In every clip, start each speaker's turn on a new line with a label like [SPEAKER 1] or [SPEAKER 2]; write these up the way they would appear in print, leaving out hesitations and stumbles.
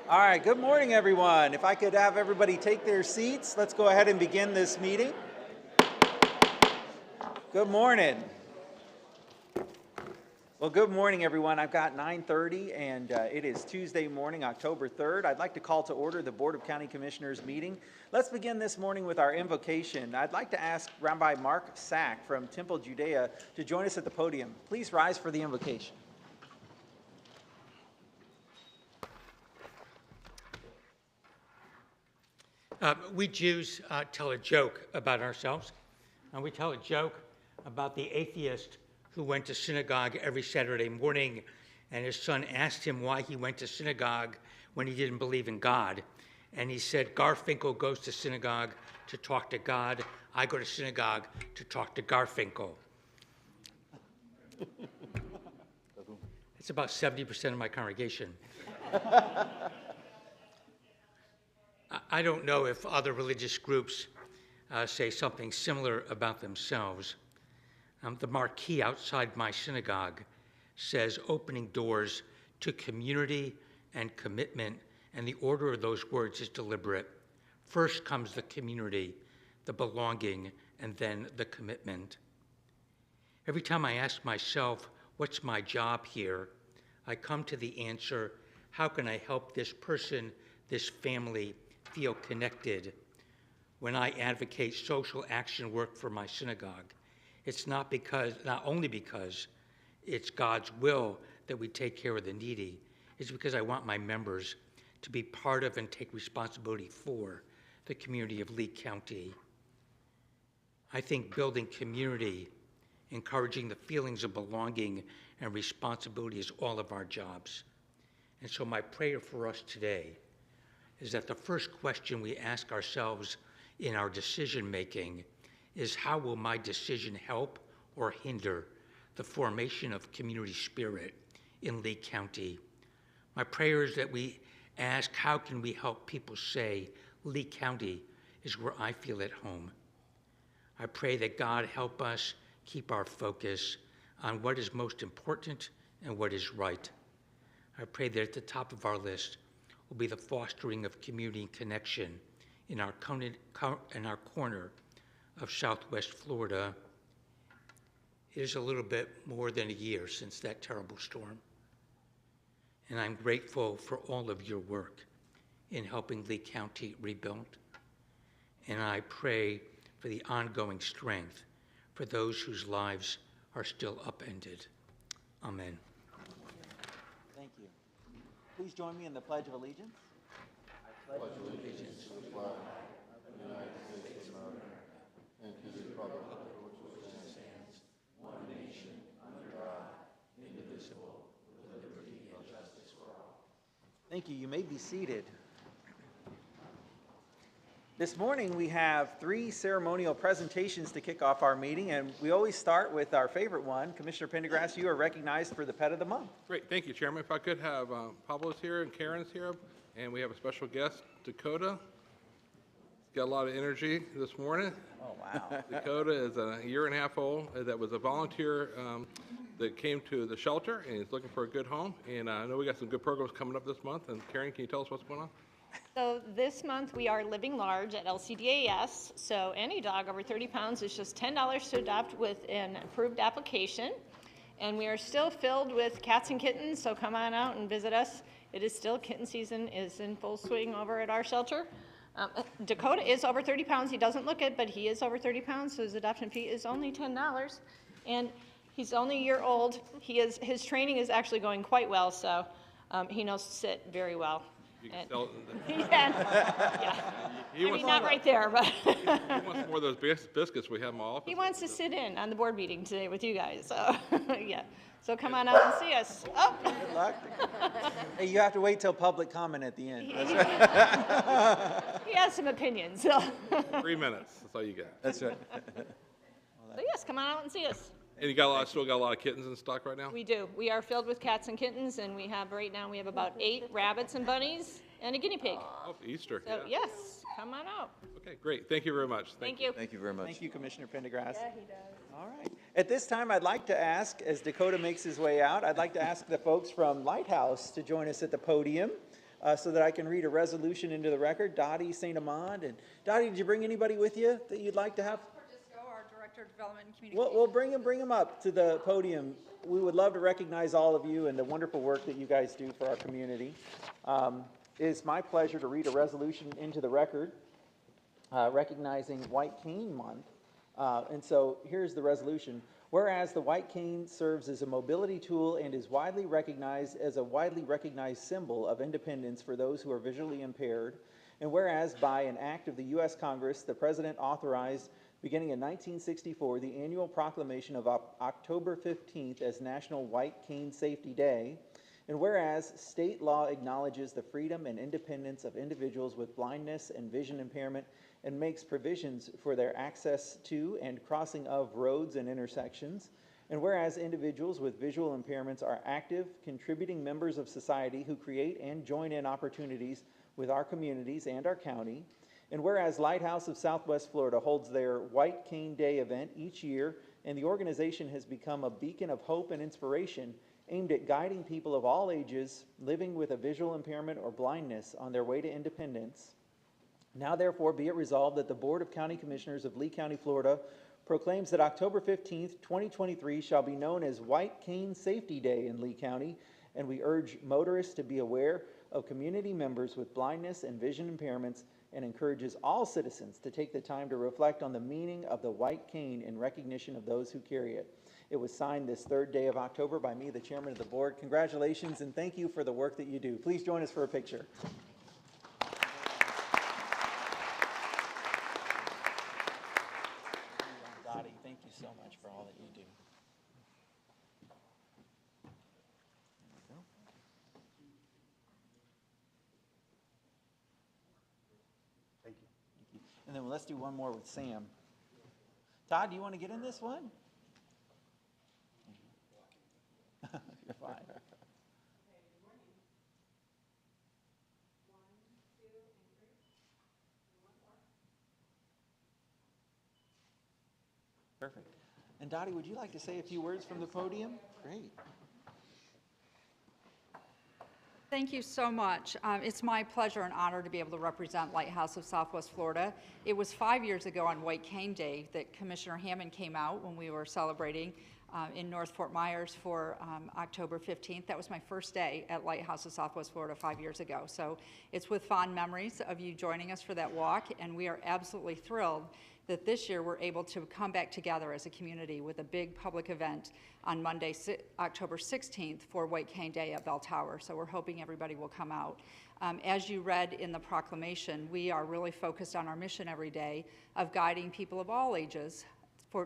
[SPEAKER 1] All right, good morning, everyone. If I could have everybody take their seats, let's go ahead and begin this meeting. Good morning. Well, good morning, everyone. I've got 9:30, and it is Tuesday morning, October 3rd. I'd like to call to order the Board of County Commissioners meeting. Let's begin this morning with our invocation. I'd like to ask Rabbi Mark Sack from Temple, Judea, to join us at the podium. Please rise for the invocation.
[SPEAKER 2] We Jews tell a joke about ourselves, and we tell a joke about the atheist who went to synagogue every Saturday morning, and his son asked him why he went to synagogue when he didn't believe in God. And he said, Garfinkel goes to synagogue to talk to God. I go to synagogue to talk to Garfinkel. It's about 70% of my congregation. I don't know if other religious groups say something similar about themselves. The marquee outside my synagogue says opening doors to community and commitment, and the order of those words is deliberate. First comes the community, the belonging, and then the commitment. Every time I ask myself, what's my job here? I come to the answer, how can I help this person, this family, feel connected? When I advocate social action work for my synagogue, it's not only because it's God's will that we take care of the needy, it's because I want my members to be part of and take responsibility for the community of Lee County. I think building community, encouraging the feelings of belonging and responsibility is all of our jobs. And so my prayer for us today is that the first question we ask ourselves in our decision making is, how will my decision help or hinder the formation of community spirit in Lee County? My prayer is that we ask, how can we help people say, Lee County is where I feel at home? I pray that God help us keep our focus on what is most important and what is right. I pray that at the top of our list will be the fostering of community and connection in our corner of Southwest Florida. It is a little bit more than a year since that terrible storm, and I'm grateful for all of your work in helping Lee County rebuild, and I pray for the ongoing strength for those whose lives are still upended. Amen.
[SPEAKER 1] Thank you. Please join me in the Pledge of Allegiance. I pledge allegiance to the flag of the United States of America and to the republic for which it stands, one nation, under God, indivisible, with liberty and justice for all. Thank you. You may be seated. This morning we have 3 ceremonial presentations to kick off our meeting, and we always start with our favorite one. Commissioner Pendergrass, you are recognized for the Pet of the Month.
[SPEAKER 3] Great, thank you, Chairman. If I could have Pablo's here and Karen's here, and we have a special guest, Dakota. Got a lot of energy this morning.
[SPEAKER 1] Oh, wow.
[SPEAKER 3] Dakota is a year-and-a-half old that was a volunteer that came to the shelter and is looking for a good home. And I know we got some good programs coming up this month. And Karen, can you tell us what's going on?
[SPEAKER 4] So this month we are living large at LCDAS. So any dog over 30 pounds is just $10 to adopt with an approved application. And we are still filled with cats and kittens, so come on out and visit us. It is still, kitten season is in full swing over at our shelter. Dakota is over 30 pounds. He doesn't look it, but he is over 30 pounds, so his adoption fee is only $10. And he's only a year old. His training is actually going quite well, so he knows to sit very well.
[SPEAKER 3] You can tell.
[SPEAKER 4] Yeah. Not right there, but.
[SPEAKER 3] He wants more of those biscuits we have in my office.
[SPEAKER 4] He wants to sit in on the board meeting today with you guys, so, yeah. So come on out and see us. Oh.
[SPEAKER 1] Good luck. Hey, you have to wait till public comment at the end. That's
[SPEAKER 4] right. He has some opinions, so.
[SPEAKER 3] 3 minutes, that's all you got.
[SPEAKER 1] That's right.
[SPEAKER 4] So yes, come on out and see us.
[SPEAKER 3] And you still got a lot of kittens in stock right now?
[SPEAKER 4] We do. We are filled with cats and kittens, and right now we have about 8 rabbits and bunnies and a guinea pig.
[SPEAKER 3] Oh, Easter.
[SPEAKER 4] So
[SPEAKER 3] yeah.
[SPEAKER 4] yes, come on out.
[SPEAKER 3] Okay, great. Thank you very much.
[SPEAKER 4] Thank you.
[SPEAKER 1] Thank you very much. Thank you, Commissioner Pendergrass.
[SPEAKER 4] Yeah, he does.
[SPEAKER 1] All right. At this time, I'd like to ask, as Dakota makes his way out, I'd like to ask the folks from Lighthouse to join us at the podium. so that I can read a resolution into the record. Dottie St. Amand. And Dottie, did you bring anybody with you that you'd like to have?
[SPEAKER 5] Our Director of Development and Communications.
[SPEAKER 1] We'll bring him up to the podium. We would love to recognize all of you and the wonderful work that you guys do for our community. It's my pleasure to read a resolution into the record recognizing White Cane Month. And so here's the resolution. Whereas the white cane serves as a mobility tool and is widely recognized as a widely recognized symbol of independence for those who are visually impaired, and whereas by an act of the U.S. Congress, the President authorized, beginning in 1964, the annual proclamation of October 15th as National White Cane Safety Day, and whereas state law acknowledges the freedom and independence of individuals with blindness and vision impairment and makes provisions for their access to and crossing of roads and intersections, and whereas individuals with visual impairments are active, contributing members of society who create and join in opportunities with our communities and our county, and whereas Lighthouse of Southwest Florida holds their White Cane Day event each year, and the organization has become a beacon of hope and inspiration aimed at guiding people of all ages living with a visual impairment or blindness on their way to independence. Now therefore be it resolved that the Board of County Commissioners of Lee County, Florida proclaims that October 15th, 2023 shall be known as White Cane Safety Day in Lee County, and we urge motorists to be aware of community members with blindness and vision impairments and encourages all citizens to take the time to reflect on the meaning of the white cane in recognition of those who carry it. It was signed this third day of October by me, the chairman of the board. Congratulations and thank you for the work that you do. Please join us for a picture. Dottie, thank you so much for all that you do. Thank you. And then let's do one more with Sam. Todd, do you want to get in this one? You're fine. Perfect. And Dottie, would you like to say a few words from the podium? Great.
[SPEAKER 5] Thank you so much. It's my pleasure and honor to be able to represent Lighthouse of Southwest Florida. It was 5 years ago on White Cane Day that Commissioner Hammond came out when we were celebrating in North Fort Myers for October 15th. That was my first day at Lighthouse of Southwest Florida 5 years ago. So it's with fond memories of you joining us for that walk, and we are absolutely thrilled that this year we're able to come back together as a community with a big public event on Monday, October 16th for White Cane Day at Bell Tower. So we're hoping everybody will come out. As you read in the proclamation, we are really focused on our mission every day of guiding people of all ages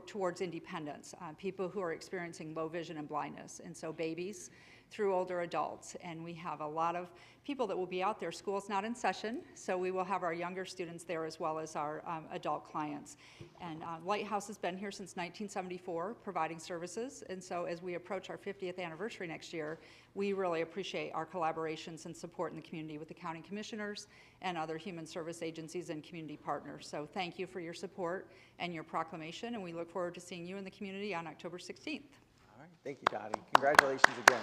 [SPEAKER 5] towards independence, people who are experiencing low vision and blindness, and so babies through older adults. And we have a lot of people that will be out there. School's not in session, so we will have our younger students there as well as our adult clients. And Lighthouse has been here since 1974 providing services, and so as we approach our 50th anniversary next year, we really appreciate our collaborations and support in the community with the county commissioners and other human service agencies and community partners. So thank you for your support and your proclamation, and we look forward to seeing you in the community on October 16th.
[SPEAKER 1] All right, thank you, Dottie. Congratulations again.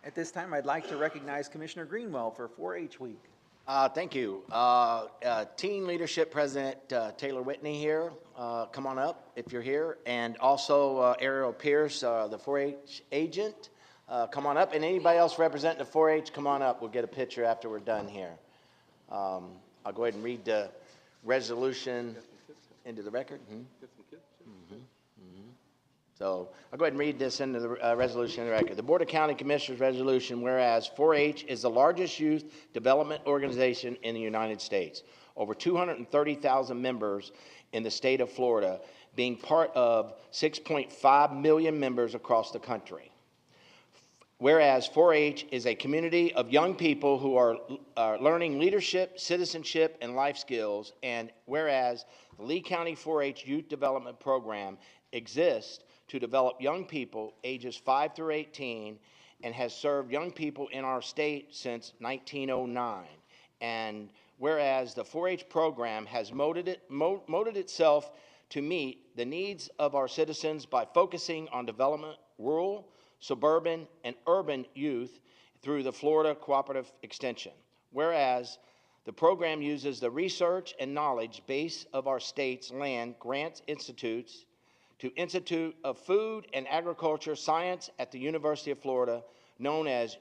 [SPEAKER 1] At this time, I'd like to recognize Commissioner Greenwell for 4-H Week.
[SPEAKER 6] Thank you. Teen Leadership President Taylor Whitney here. Come on up if you're here. And also Ariel Pierce, the 4-H agent. Come on up. And anybody else representing the 4-H, come on up. We'll get a picture after we're done here. I'll go ahead and read the resolution into the record. So I'll go ahead and read this into the resolution in the record. The Board of County Commissioners resolution, whereas 4-H is the largest youth development organization in the United States. Over 230,000 members in the state of Florida, being part of 6.5 million members across the country. Whereas 4-H is a community of young people who are learning leadership, citizenship, and life skills. And whereas the Lee County 4-H Youth Development Program exists to develop young people ages 5 through 18 and has served young people in our state since 1909. And whereas the 4-H program has molded itself to meet the needs of our citizens by focusing on development rural, suburban, and urban youth through the Florida Cooperative Extension. Whereas the program uses the research and knowledge base of our state's land grants institutes to Institute of Food and Agriculture Science at the University of Florida, known as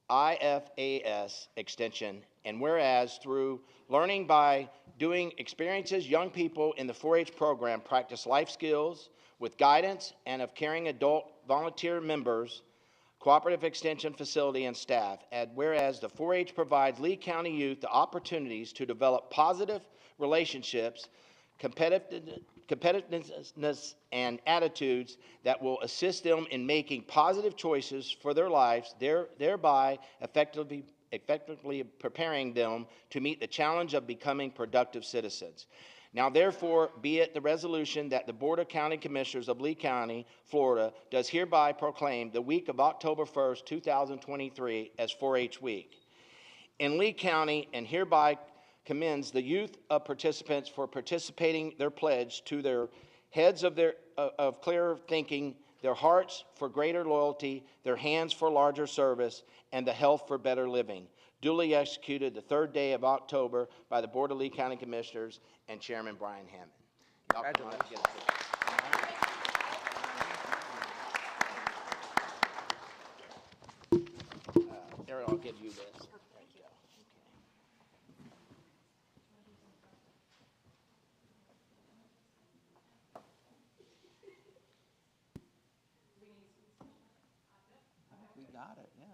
[SPEAKER 6] IFAS Extension, and whereas through learning by doing experiences, young people in the 4-H program practice life skills with guidance and of caring adult volunteer members, Cooperative Extension facility and staff, and whereas the 4-H provides Lee County youth the opportunities to develop positive relationships, competitiveness, and attitudes that will assist them in making positive choices for their lives, thereby effectively preparing them to meet the challenge of becoming productive citizens. Now, therefore, be it the resolution that the Board of County Commissioners of Lee County, Florida, does hereby proclaim the week of October 1st, 2023 as 4-H Week in Lee County, and hereby commends the youth of participants for participating their pledge to their heads of clearer thinking, their hearts for greater loyalty, their hands for larger service, and the health for better living. Duly executed the 3rd day of October by the Board of Lee County Commissioners and Chairman Brian Hammond.
[SPEAKER 1] Congratulations.
[SPEAKER 6] Ariel, I'll give you this. There you go.
[SPEAKER 1] We got it, yeah.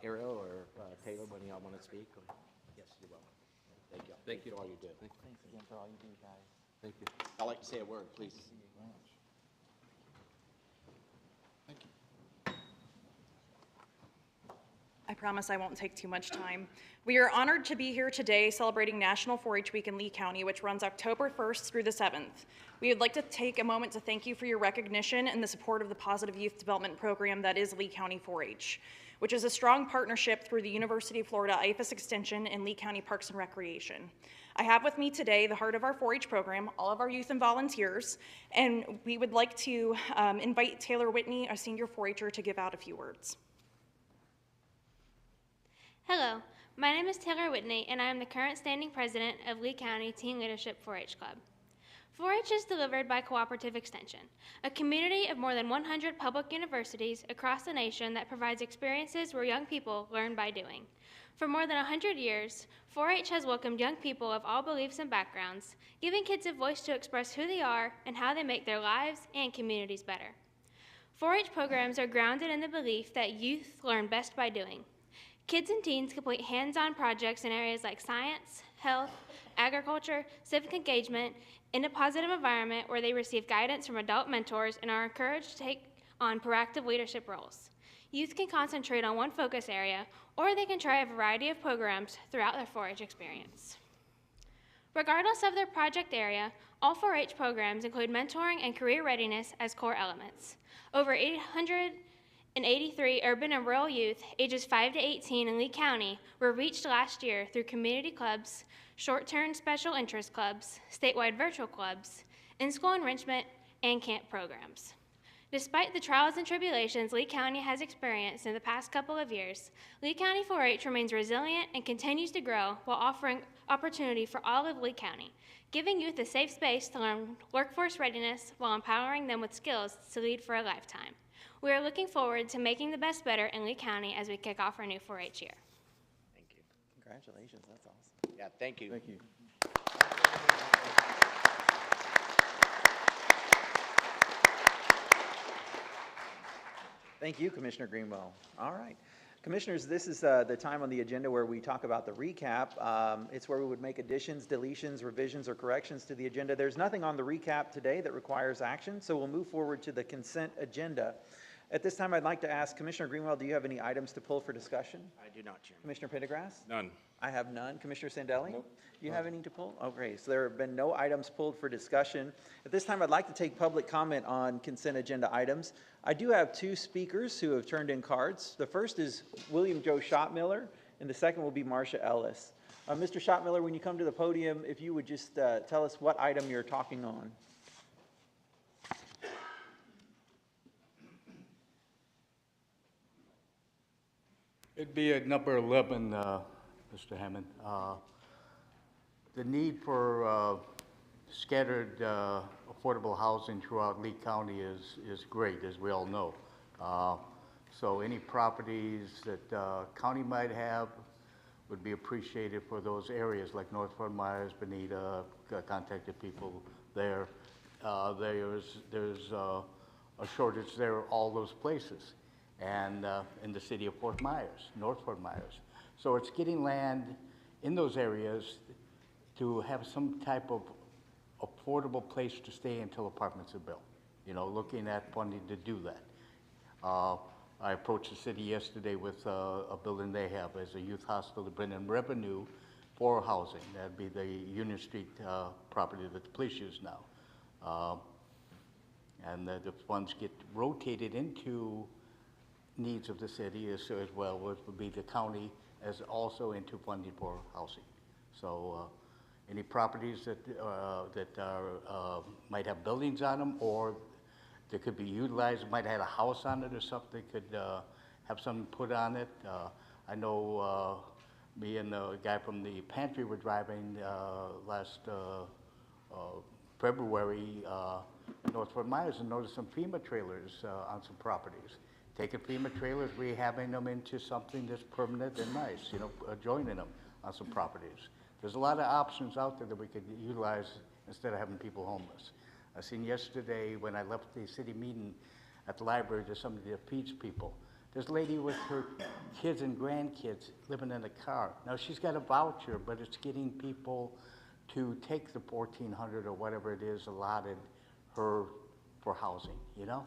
[SPEAKER 6] Ariel or Taylor, when y'all want to speak? Yes, you're welcome. Thank you. Thank you for all you do.
[SPEAKER 1] Thanks again for all you do, guys.
[SPEAKER 3] Thank you.
[SPEAKER 6] I'd like to say a word, please.
[SPEAKER 7] I promise I won't take too much time. We are honored to be here today celebrating National 4-H Week in Lee County, which runs October 1st through the 7th. We would like to take a moment to thank you for your recognition and the support of the Positive Youth Development Program that is Lee County 4-H, which is a strong partnership through the University of Florida IFAS Extension and Lee County Parks and Recreation. I have with me today the heart of our 4-H program, all of our youth and volunteers, and we would like to invite Taylor Whitney, a senior 4-H'er, to give out a few words.
[SPEAKER 8] Hello, my name is Taylor Whitney, and I am the current standing president of Lee County Teen Leadership 4-H Club. 4-H is delivered by Cooperative Extension, a community of more than 100 public universities across the nation that provides experiences where young people learn by doing. For more than 100 years, 4-H has welcomed young people of all beliefs and backgrounds, giving kids a voice to express who they are and how they make their lives and communities better. 4-H programs are grounded in the belief that youth learn best by doing. Kids and teens complete hands-on projects in areas like science, health, agriculture, civic engagement, in a positive environment where they receive guidance from adult mentors and are encouraged to take on proactive leadership roles. Youth can concentrate on one focus area, or they can try a variety of programs throughout their 4-H experience. Regardless of their project area, all 4-H programs include mentoring and career readiness as core elements. Over 883 urban and rural youth ages 5 to 18 in Lee County were reached last year through community clubs, short-term special interest clubs, statewide virtual clubs, in-school enrichment, and camp programs. Despite the trials and tribulations Lee County has experienced in the past couple of years, Lee County 4-H remains resilient and continues to grow while offering opportunity for all of Lee County, giving youth a safe space to learn workforce readiness while empowering them with skills to lead for a lifetime. We are looking forward to making the best better in Lee County as we kick off our new 4-H year.
[SPEAKER 6] Thank you.
[SPEAKER 1] Congratulations, that's awesome.
[SPEAKER 6] Yeah, thank you.
[SPEAKER 1] Thank you. Thank you, Commissioner Greenwell. All right. Commissioners, this is the time on the agenda where we talk about the recap. It's where we would make additions, deletions, revisions, or corrections to the agenda. There's nothing on the recap today that requires action, so we'll move forward to the consent agenda. At this time, I'd like to ask Commissioner Greenwell, do you have any items to pull for discussion?
[SPEAKER 6] I do not, Chairman.
[SPEAKER 1] Commissioner Pendergrass?
[SPEAKER 3] None.
[SPEAKER 1] I have none. Commissioner Sandelli? Nope. Do you have any to pull? Okay, so there have been no items pulled for discussion. At this time, I'd like to take public comment on consent agenda items. I do have two speakers who have turned in cards. The first is William Joe Schottmiller, and the second will be Marcia Ellis. Mr. Schottmiller, when you come to the podium, if you would just tell us what item you're talking on.
[SPEAKER 9] It'd be at number 11, Mr. Hammond. The need for scattered affordable housing throughout Lee County is great, as we all know. So any properties that county might have would be appreciated for those areas, like North Fort Myers, Bonita, contacted people there. There's a shortage there, all those places. And in the city of Fort Myers, North Fort Myers. So it's getting land in those areas to have some type of affordable place to stay until apartments are built. You know, looking at funding to do that. I approached the city yesterday with a building they have as a youth hostel to bring in revenue for housing. That'd be the Union Street property that the police use now. And the funds get rotated into needs of the city as well, which would be the county, as also into funding for housing. So any properties that might have buildings on them, or that could be utilized, might have a house on it or something, could have something put on it. I know me and the guy from the pantry were driving last February North Fort Myers and noticed some FEMA trailers on some properties. Taking FEMA trailers, rehabbing them into something that's permanent and nice, you know, joining them on some properties. There's a lot of options out there that we could utilize instead of having people homeless. I seen yesterday when I left the city meeting at the library, there's somebody that feeds people. There's a lady with her kids and grandkids living in a car. Now she's got a voucher, but it's getting people to take the $1,400 or whatever it is allotted her for housing, you know?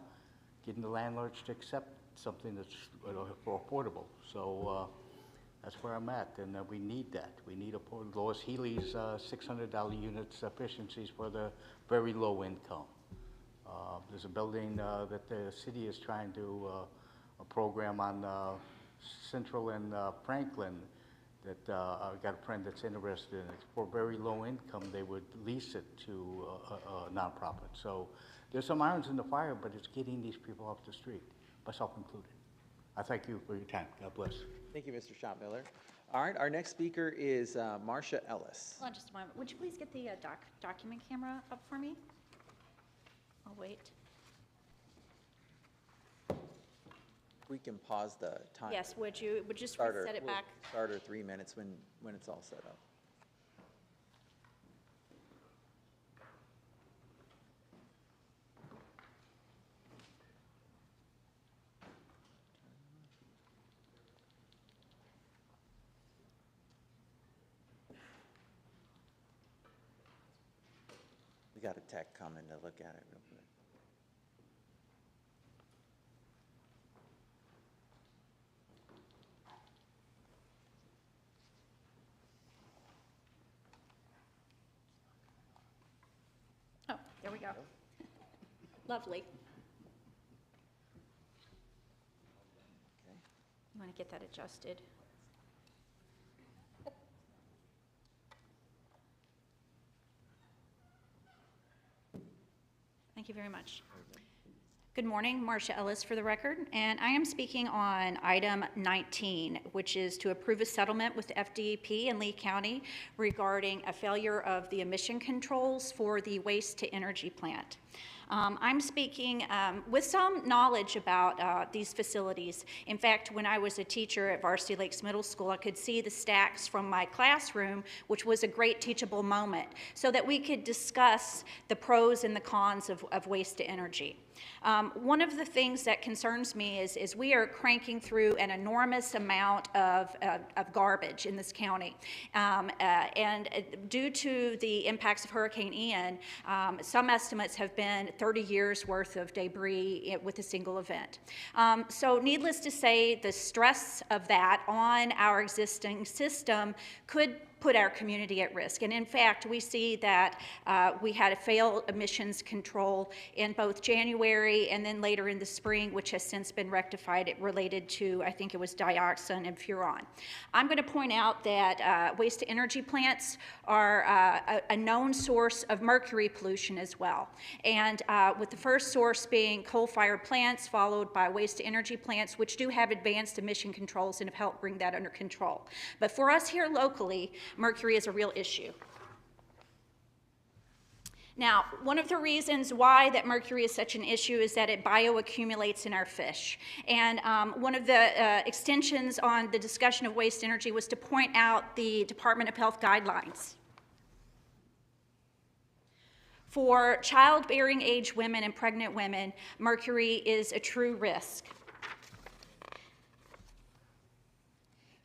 [SPEAKER 9] Getting the landlords to accept something that's affordable. So that's where I'm at, and we need that. We need Lois Healy's $600 units efficiencies for the very low income. There's a building that the city is trying to a program on Central and Franklin that I've got a friend that's interested in it. For very low income, they would lease it to a nonprofit. So there's some irons in the fire, but it's getting these people off the street, myself included. I thank you for your time. God bless.
[SPEAKER 1] Thank you, Mr. Schottmiller. All right, our next speaker is Marcia Ellis.
[SPEAKER 10] Hold on just a moment. Would you please get the document camera up for me? I'll wait.
[SPEAKER 1] We can pause the time.
[SPEAKER 10] Yes, would you just
[SPEAKER 1] Start her-
[SPEAKER 10] reset it
[SPEAKER 1] we'll
[SPEAKER 10] back?
[SPEAKER 1] Start her 3 minutes when it's all set up. We got a tech coming to look at it real quick.
[SPEAKER 10] Oh, there we go. Lovely.
[SPEAKER 1] Okay.
[SPEAKER 10] You want to get that adjusted? Thank you very much. Good morning, Marcia Ellis for the record, and I am speaking on item 19, which is to approve a settlement with FDEP in Lee County regarding a failure of the emission controls for the waste to energy plant. I'm speaking with some knowledge about these facilities. In fact, when I was a teacher at Varsity Lakes Middle School, I could see the stacks from my classroom, which was a great teachable moment, so that we could discuss the pros and the cons of waste to energy. One of the things that concerns me is we are cranking through an enormous amount of garbage in this county. And due to the impacts of Hurricane Ian, some estimates have been 30 years worth of debris with a single event. So needless to say, the stress of that on our existing system could put our community at risk. And in fact, we see that we had a failed emissions control in both January and then later in the spring, which has since been rectified. It related to, I think it was dioxin and furon. I'm going to point out that waste-to-energy plants are a known source of mercury pollution as well. And with the first source being coal-fired plants, followed by waste-to-energy plants, which do have advanced emission controls and have helped bring that under control. But for us here locally, mercury is a real issue. Now, one of the reasons why that mercury is such an issue is that it bioaccumulates in our fish. And one of the extensions on the discussion of waste energy was to point out the Department of Health guidelines. For childbearing age women and pregnant women, mercury is a true risk.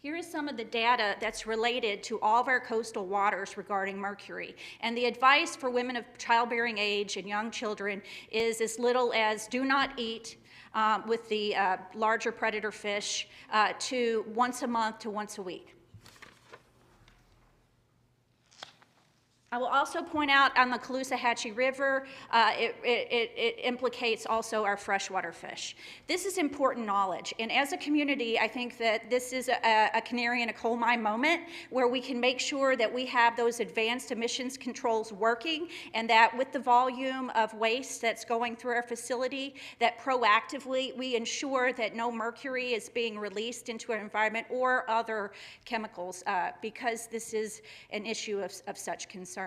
[SPEAKER 10] Here is some of the data that's related to all of our coastal waters regarding mercury. And the advice for women of childbearing age and young children is as little as do not eat with the larger predator fish to once a month to once a week. I will also point out on the Caloosahatchee River, it implicates also our freshwater fish. This is important knowledge, and as a community, I think that this is a canary in a coal mine moment where we can make sure that we have those advanced emissions controls working, and that with the volume of waste that's going through our facility, that proactively we ensure that no mercury is being released into our environment or other chemicals, because this is an issue of such concern.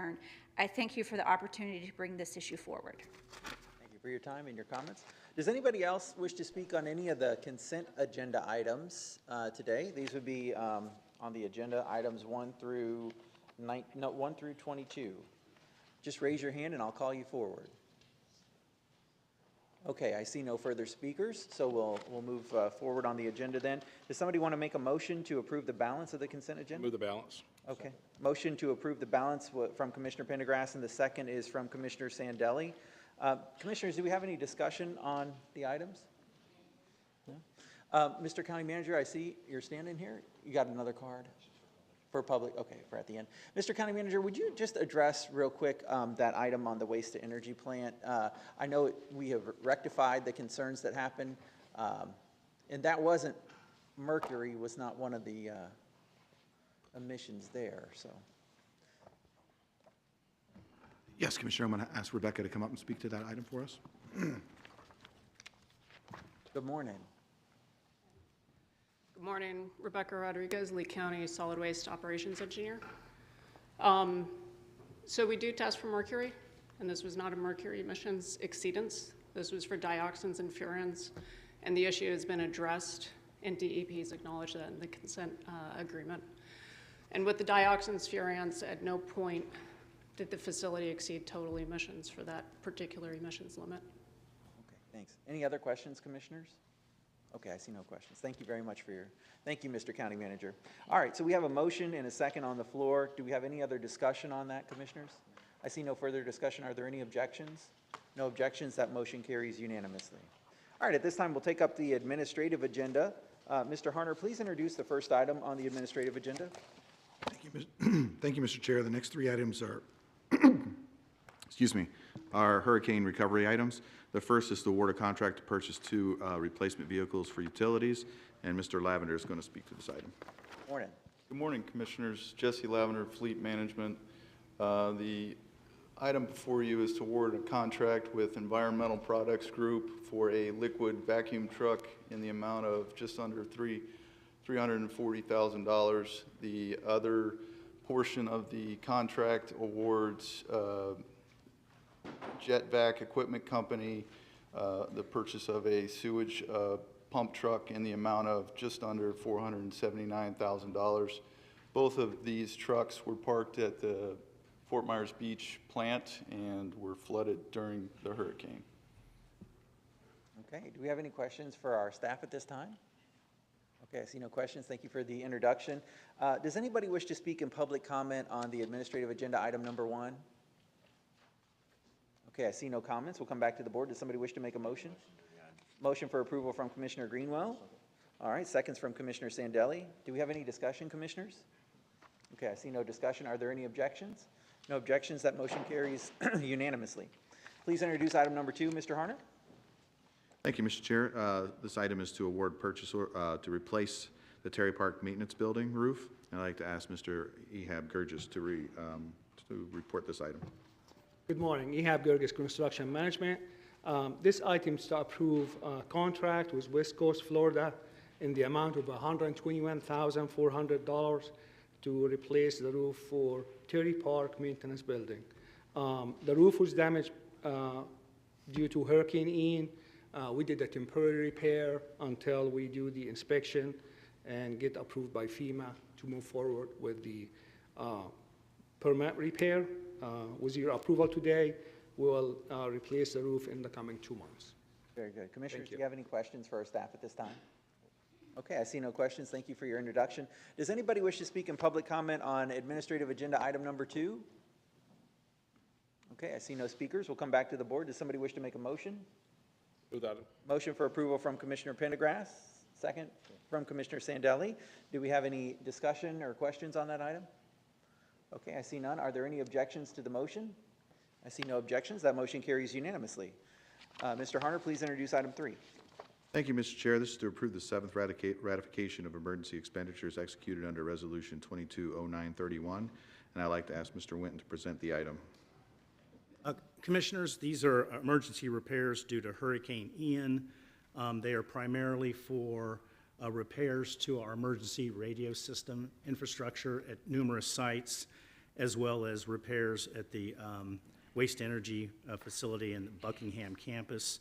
[SPEAKER 10] I thank you for the opportunity to bring this issue forward.
[SPEAKER 1] Thank you for your time and your comments. Does anybody else wish to speak on any of the consent agenda items today? These would be on the agenda items 1 through 22. Just raise your hand and I'll call you forward. Okay, I see no further speakers, so we'll move forward on the agenda then. Does somebody want to make a motion to approve the balance of the consent agenda?
[SPEAKER 3] Move the balance.
[SPEAKER 1] Okay. Motion to approve the balance from Commissioner Pendergrass, and the second is from Commissioner Sandelli. Commissioners, do we have any discussion on the items? No? Mr. County Manager, I see you're standing here. You got another card for public? Okay, for at the end. Mr. County Manager, would you just address real quick that item on the waste-to-energy plant? I know we have rectified the concerns that happened, and that wasn't, mercury was not one of the emissions there, so.
[SPEAKER 11] Yes, Commissioner, I'm going to ask Rebecca to come up and speak to that item for us.
[SPEAKER 1] Good morning.
[SPEAKER 12] Good morning, Rebecca Rodriguez, Lee County Solid Waste Operations Engineer. So we do test for mercury, and this was not a mercury emissions exceedance. This was for dioxins and furans, and the issue has been addressed, and DEP has acknowledged that in the consent agreement. And with the dioxins, furans, at no point did the facility exceed total emissions for that particular emissions limit.
[SPEAKER 1] Okay, thanks. Any other questions, Commissioners? Okay, I see no questions. Thank you very much for your, thank you, Mr. County Manager. All right, so we have a motion and a second on the floor. Do we have any other discussion on that, Commissioners? I see no further discussion. Are there any objections? No objections. That motion carries unanimously. All right, at this time, we'll take up the administrative agenda. Mr. Harner, please introduce the first item on the administrative agenda.
[SPEAKER 11] Thank you, Mr. Chair. The next three items are, excuse me, are hurricane recovery items. The first is to award a contract to purchase 2 replacement vehicles for utilities, and Mr. Lavender is going to speak to this item.
[SPEAKER 1] Morning.
[SPEAKER 13] Good morning, Commissioners. Jesse Lavender, Fleet Management. The item before you is to award a contract with Environmental Products Group for a liquid vacuum truck in the amount of just under $340,000. The other portion of the contract awards Jetvac Equipment Company the purchase of a sewage pump truck in the amount of just under $479,000. Both of these trucks were parked at the Fort Myers Beach plant and were flooded during the hurricane.
[SPEAKER 1] Okay, do we have any questions for our staff at this time? Okay, I see no questions. Thank you for the introduction. Does anybody wish to speak in public comment on the administrative agenda item number 1? Okay, I see no comments. We'll come back to the board. Does somebody wish to make a motion? Motion for approval from Commissioner Greenwell. All right, seconds from Commissioner Sandelli. Do we have any discussion, Commissioners? Okay, I see no discussion. Are there any objections? No objections. That motion carries unanimously. Please introduce item number 2, Mr. Harner.
[SPEAKER 11] Thank you, Mr. Chair. This item is to award purchase to replace the Terry Park Maintenance Building roof. I'd like to ask Mr. Ehab Gurgis to report this item.
[SPEAKER 14] Good morning, Ehab Gurgis, Construction Management. This item is to approve a contract with West Coast, Florida in the amount of $121,400 to replace the roof for Terry Park Maintenance Building. The roof was damaged due to Hurricane Ian. We did a temporary repair until we do the inspection and get approved by FEMA to move forward with the permanent repair. With your approval today, we will replace the roof in the coming 2 months.
[SPEAKER 1] Very good. Commissioners, do you have any questions for our staff at this time? Okay, I see no questions. Thank you for your introduction. Does anybody wish to speak in public comment on administrative agenda item number 2? Okay, I see no speakers. We'll come back to the board. Does somebody wish to make a motion?
[SPEAKER 3] Move that.
[SPEAKER 1] Motion for approval from Commissioner Pendergrass, second from Commissioner Sandelli. Do we have any discussion or questions on that item? Okay, I see none. Are there any objections to the motion? I see no objections. That motion carries unanimously. Mr. Harner, please introduce item 3.
[SPEAKER 11] Thank you, Mr. Chair. This is to approve the 7th ratification of emergency expenditures executed under Resolution 220931, and I'd like to ask Mr. Winton to present the item.
[SPEAKER 15] Commissioners, these are emergency repairs due to Hurricane Ian. They are primarily for repairs to our emergency radio system infrastructure at numerous sites, as well as repairs at the waste energy facility in the Buckingham campus.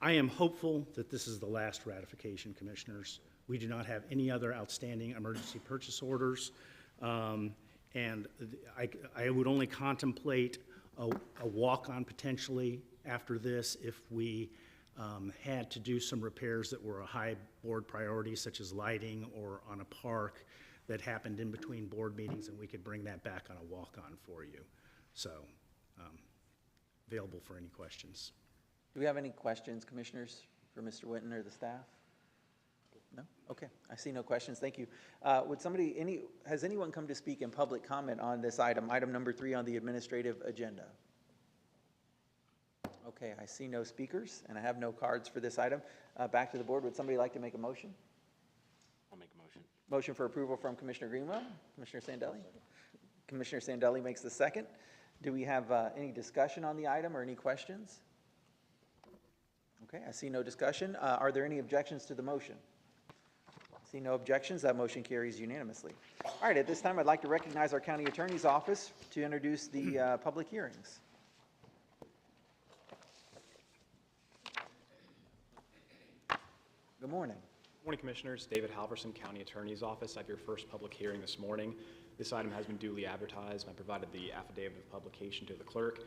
[SPEAKER 15] I am hopeful that this is the last ratification, Commissioners. We do not have any other outstanding emergency purchase orders. And I would only contemplate a walk-on potentially after this if we had to do some repairs that were a high board priority, such as lighting or on a park that happened in between board meetings, and we could bring that back on a walk-on for you. So, available for any questions.
[SPEAKER 1] Do we have any questions, Commissioners, for Mr. Winton or the staff? No? Okay, I see no questions. Thank you. Has anyone come to speak in public comment on this item, item number 3 on the administrative agenda? Okay, I see no speakers, and I have no cards for this item. Back to the board. Would somebody like to make a motion?
[SPEAKER 6] I'll make a motion.
[SPEAKER 1] Motion for approval from Commissioner Greenwell. Commissioner Sandelli? Commissioner Sandelli makes the second. Do we have any discussion on the item or any questions? Okay, I see no discussion. Are there any objections to the motion? I see no objections. That motion carries unanimously. All right, at this time, I'd like to recognize our County Attorney's Office to introduce the public hearings. Good morning.
[SPEAKER 16] Good morning, Commissioners. David Halverson, County Attorney's Office. I have your first public hearing this morning. This item has been duly advertised, and I provided the affidavit of publication to the clerk.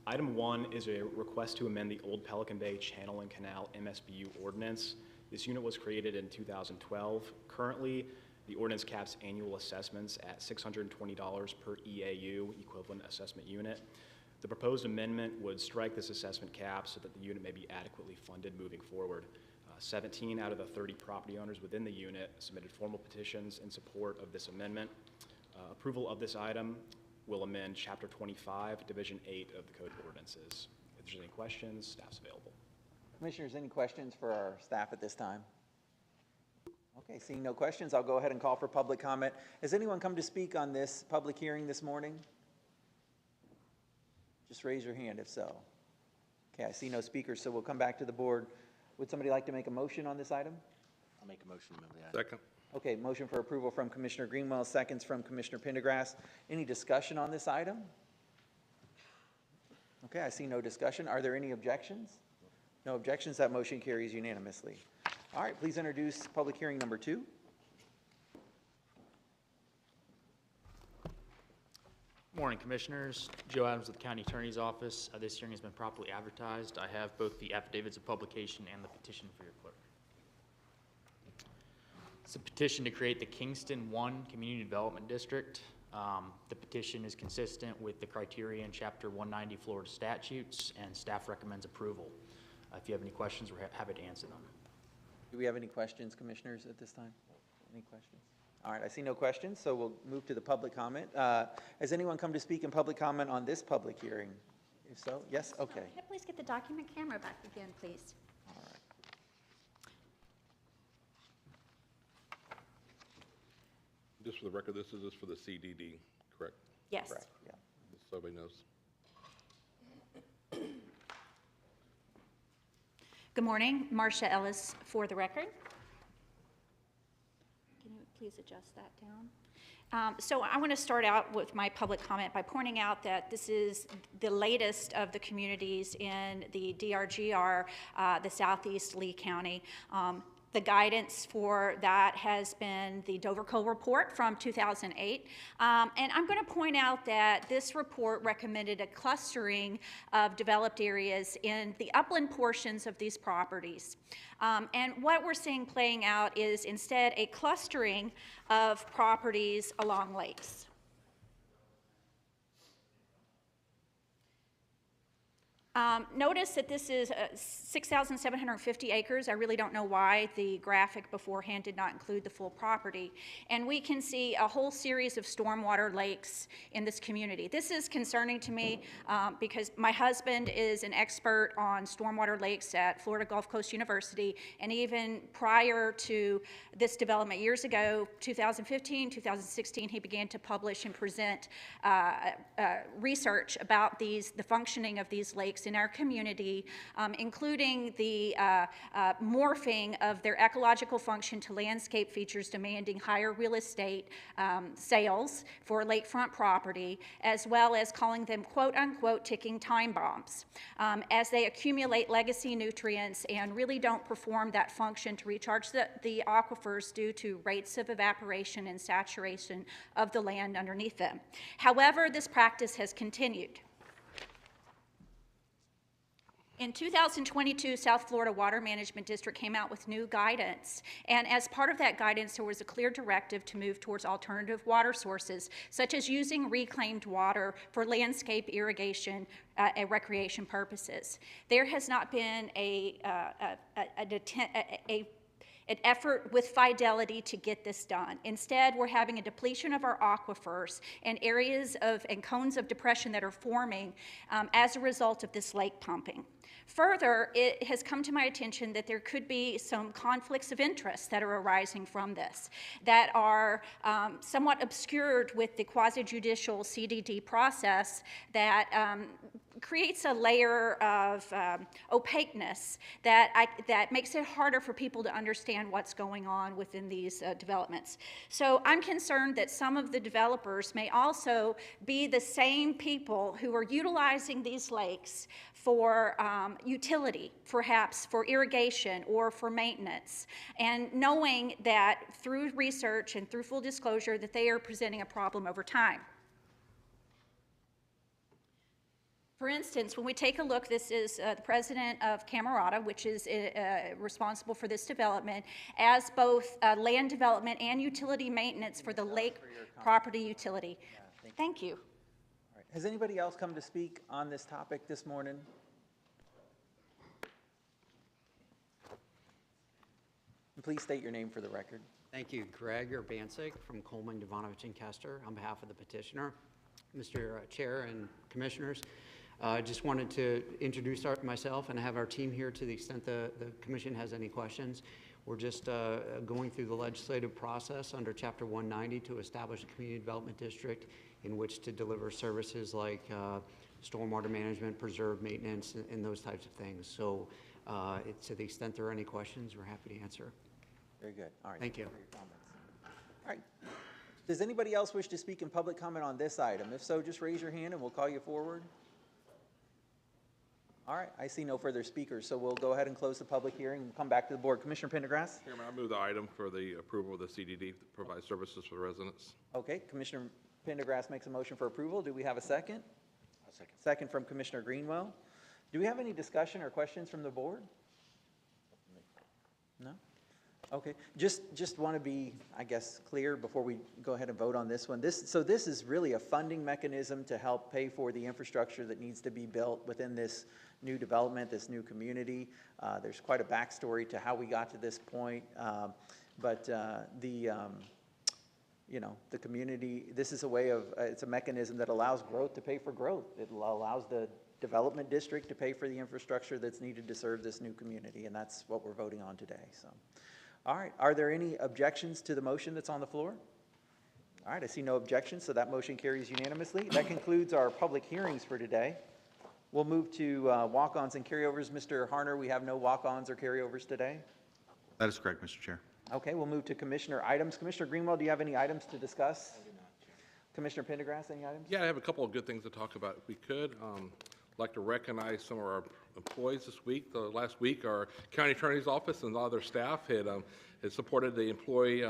[SPEAKER 16] Item 1 is a request to amend the Old Pelican Bay Channel and Canal MSBU ordinance. This unit was created in 2012. Currently, the ordinance caps annual assessments at $620 per EAU, equivalent assessment unit. The proposed amendment would strike this assessment cap so that the unit may be adequately funded moving forward. 17 out of the 30 property owners within the unit submitted formal petitions in support of this amendment. Approval of this item will amend Chapter 25, Division 8 of the Code of Ordinances. If there's any questions, staff's available.
[SPEAKER 1] Commissioners, any questions for our staff at this time? Okay, seeing no questions, I'll go ahead and call for public comment. Has anyone come to speak on this public hearing this morning? Just raise your hand if so. Okay, I see no speakers, so we'll come back to the board. Would somebody like to make a motion on this item?
[SPEAKER 6] I'll make a motion to move the item.
[SPEAKER 3] Second.
[SPEAKER 1] Okay, motion for approval from Commissioner Greenwell, seconds from Commissioner Pendergrass. Any discussion on this item? Okay, I see no discussion. Are there any objections? No objections. That motion carries unanimously. All right, please introduce public hearing number 2.
[SPEAKER 17] Morning, Commissioners. Joe Adams with the County Attorney's Office. This hearing has been properly advertised. I have both the affidavits of publication and the petition for your clerk. It's a petition to create the Kingston 1 Community Development District. The petition is consistent with the criteria in Chapter 190 Florida statutes, and staff recommends approval. If you have any questions, we're happy to answer them.
[SPEAKER 1] Do we have any questions, Commissioners, at this time? Any questions? All right, I see no questions, so we'll move to the public comment. Has anyone come to speak in public comment on this public hearing? If so, yes, okay.
[SPEAKER 10] Can I please get the document camera back again, please?
[SPEAKER 3] Just for the record, this is just for the CDD, correct?
[SPEAKER 10] Yes.
[SPEAKER 1] Correct, yeah.
[SPEAKER 3] Just so everybody knows.
[SPEAKER 10] Good morning, Marcia Ellis for the record. Can you please adjust that down? So I want to start out with my public comment by pointing out that this is the latest of the communities in the DRGR, the Southeast Lee County. The guidance for that has been the Dover Cole report from 2008. And I'm going to point out that this report recommended a clustering of developed areas in the upland portions of these properties. And what we're seeing playing out is instead a clustering of properties along lakes. Notice that this is 6,750 acres. I really don't know why the graphic beforehand did not include the full property. And we can see a whole series of stormwater lakes in this community. This is concerning to me because my husband is an expert on stormwater lakes at Florida Gulf Coast University. And even prior to this development years ago, 2015, 2016, he began to publish and present research about the functioning of these lakes in our community, including the morphing of their ecological function to landscape features demanding higher real estate sales for lakefront property, as well as calling them quote-unquote ticking time bombs, as they accumulate legacy nutrients and really don't perform that function to recharge the aquifers due to rates of evaporation and saturation of the land underneath them. However, this practice has continued. In 2022, South Florida Water Management District came out with new guidance, and as part of that guidance, there was a clear directive to move towards alternative water sources, such as using reclaimed water for landscape irrigation and recreation purposes. There has not been an effort with fidelity to get this done. Instead, we're having a depletion of our aquifers and areas and cones of depression that are forming as a result of this lake pumping. Further, it has come to my attention that there could be some conflicts of interest that are arising from this that are somewhat obscured with the quasi-judicial CDD process that creates a layer of opaqueness that makes it harder for people to understand what's going on within these developments. So I'm concerned that some of the developers may also be the same people who are utilizing these lakes for utility, perhaps for irrigation or for maintenance, and knowing that through research and through full disclosure that they are presenting a problem over time. For instance, when we take a look, this is the president of Camerata, which is responsible for this development, as both land development and utility maintenance for the lake property utility. Yeah, thank you.
[SPEAKER 1] All right. Has anybody else come to speak on this topic this morning? And please state your name for the record.
[SPEAKER 18] Thank you. Greg Urbancic from Coleman, Devanovich, and Kester on behalf of the petitioner. Mr. Chair and Commissioners, I just wanted to introduce myself and have our team here to the extent the Commission has any questions. We're just going through the legislative process under Chapter 190 to establish a community development district in which to deliver services like stormwater management, preserve maintenance, and those types of things. So to the extent there are any questions, we're happy to answer.
[SPEAKER 1] Very good. All right.
[SPEAKER 18] Thank you.
[SPEAKER 1] For your comments. All right. Does anybody else wish to speak in public comment on this item? If so, just raise your hand and we'll call you forward. All right, I see no further speakers, so we'll go ahead and close the public hearing and come back to the board. Commissioner Pendergrass?
[SPEAKER 3] Chairman, I move the item for the approval of the CDD to provide services for residents.
[SPEAKER 1] Okay, Commissioner Pendergrass makes a motion for approval. Do we have a second? A second. Second from Commissioner Greenwell. Do we have any discussion or questions from the board? No? Okay, just want to be, I guess, clear before we go ahead and vote on this one. So this is really a funding mechanism to help pay for the infrastructure that needs to be built within this new development, this new community. There's quite a backstory to how we got to this point, but the community, this is a way of, it's a mechanism that allows growth to pay for growth. It allows the development district to pay for the infrastructure that's needed to serve this new community, and that's what we're voting on today. So, all right, are there any objections to the motion that's on the floor? All right, I see no objections, so that motion carries unanimously. That concludes our public hearings for today. We'll move to walk-ons and carryovers. Mr. Harner, we have no walk-ons or carryovers today?
[SPEAKER 11] That is correct, Mr. Chair.
[SPEAKER 1] Okay, we'll move to commissioner items. Commissioner Greenwell, do you have any items to discuss? I do not, Chair. Commissioner Pendergrass, any items?
[SPEAKER 3] Yeah, I have a couple of good things to talk about if we could. I'd like to recognize some of our employees this week. Last week, our county attorney's office and all their staff had supported the employee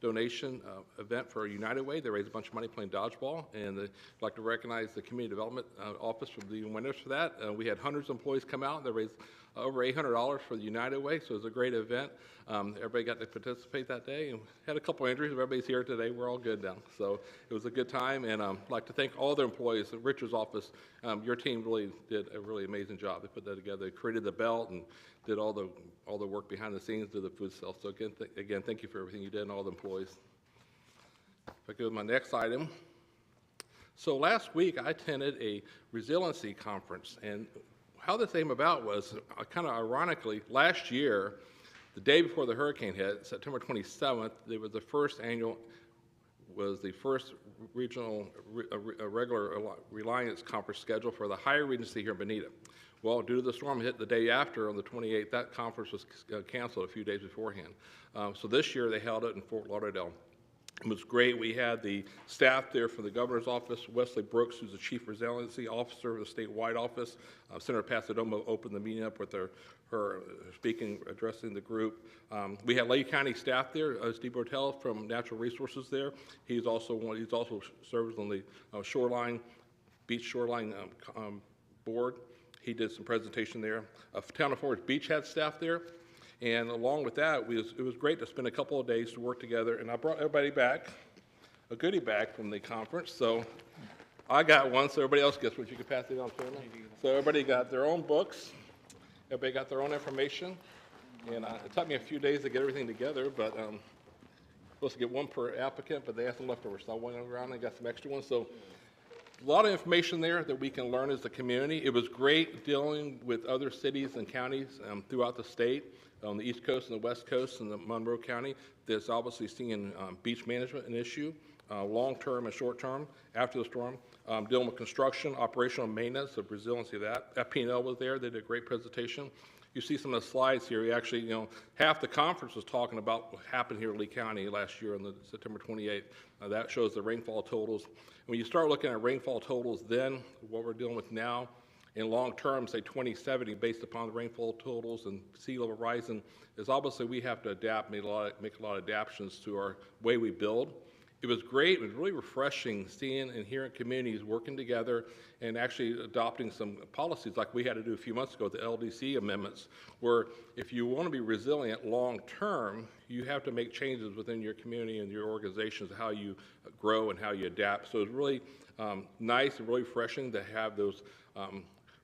[SPEAKER 3] donation event for United Way. They raised a bunch of money playing dodgeball, and I'd like to recognize the community development office for the winners for that. We had hundreds of employees come out. They raised over $800 for the United Way, so it was a great event. Everybody got to participate that day, and had a couple injuries. Everybody's here today. We're all good now, so it was a good time. And I'd like to thank all their employees at Richard's office. Your team really did a really amazing job. They put that together. They created the belt and did all the work behind the scenes, did the food sales. So again, thank you for everything you did and all the employees. If I go to my next item. So last week I attended a resiliency conference, and how this came about was kind of ironically, last year, the day before the hurricane hit, September 27th, there was the first regional regular Reliance conference scheduled for the Higher Regency here in Bonita. Well, due to the storm hit the day after, on the 28th, that conference was canceled a few days beforehand. So this year they held it in Fort Lauderdale. It was great. We had the staff there from the governor's office. Wesley Brooks, who's the chief resiliency officer of the statewide office. Senator Pasadomo opened the meeting up with her speaking, addressing the group. We had Lake County staff there. Steve Bortel from Natural Resources there. He's also serves on the beach shoreline board. He did some presentation there. Town of Forest Beach had staff there. And along with that, it was great to spend a couple of days to work together. And I brought everybody back a goodie bag from the conference. So I got one, so everybody else gets one. You can pass it on, Chairman. So everybody got their own books. Everybody got their own information. And it took me a few days to get everything together, but supposed to get one per applicant, but they had some leftovers. So I went around and got some extra ones. So a lot of information there that we can learn as a community. It was great dealing with other cities and counties throughout the state, on the East Coast and the West Coast and the Monroe County. That's obviously seeing beach management an issue, long-term and short-term after the storm, dealing with construction, operational maintenance, the resiliency of that. FP&L was there. They did a great presentation. You see some of the slides here. You actually, half the conference was talking about what happened here in Lee County last year on the September 28th. That shows the rainfall totals. When you start looking at rainfall totals then, what we're dealing with now, in long term, say 2070, based upon the rainfall totals and sea level rising, is obviously we have to adapt, make a lot of adaptations to our way we build. It was great. It was really refreshing seeing and hearing communities working together and actually adopting some policies like we had to do a few months ago, the LDC amendments, where if you want to be resilient long term, you have to make changes within your community and your organizations, how you grow and how you adapt. So it was really nice and really refreshing to have those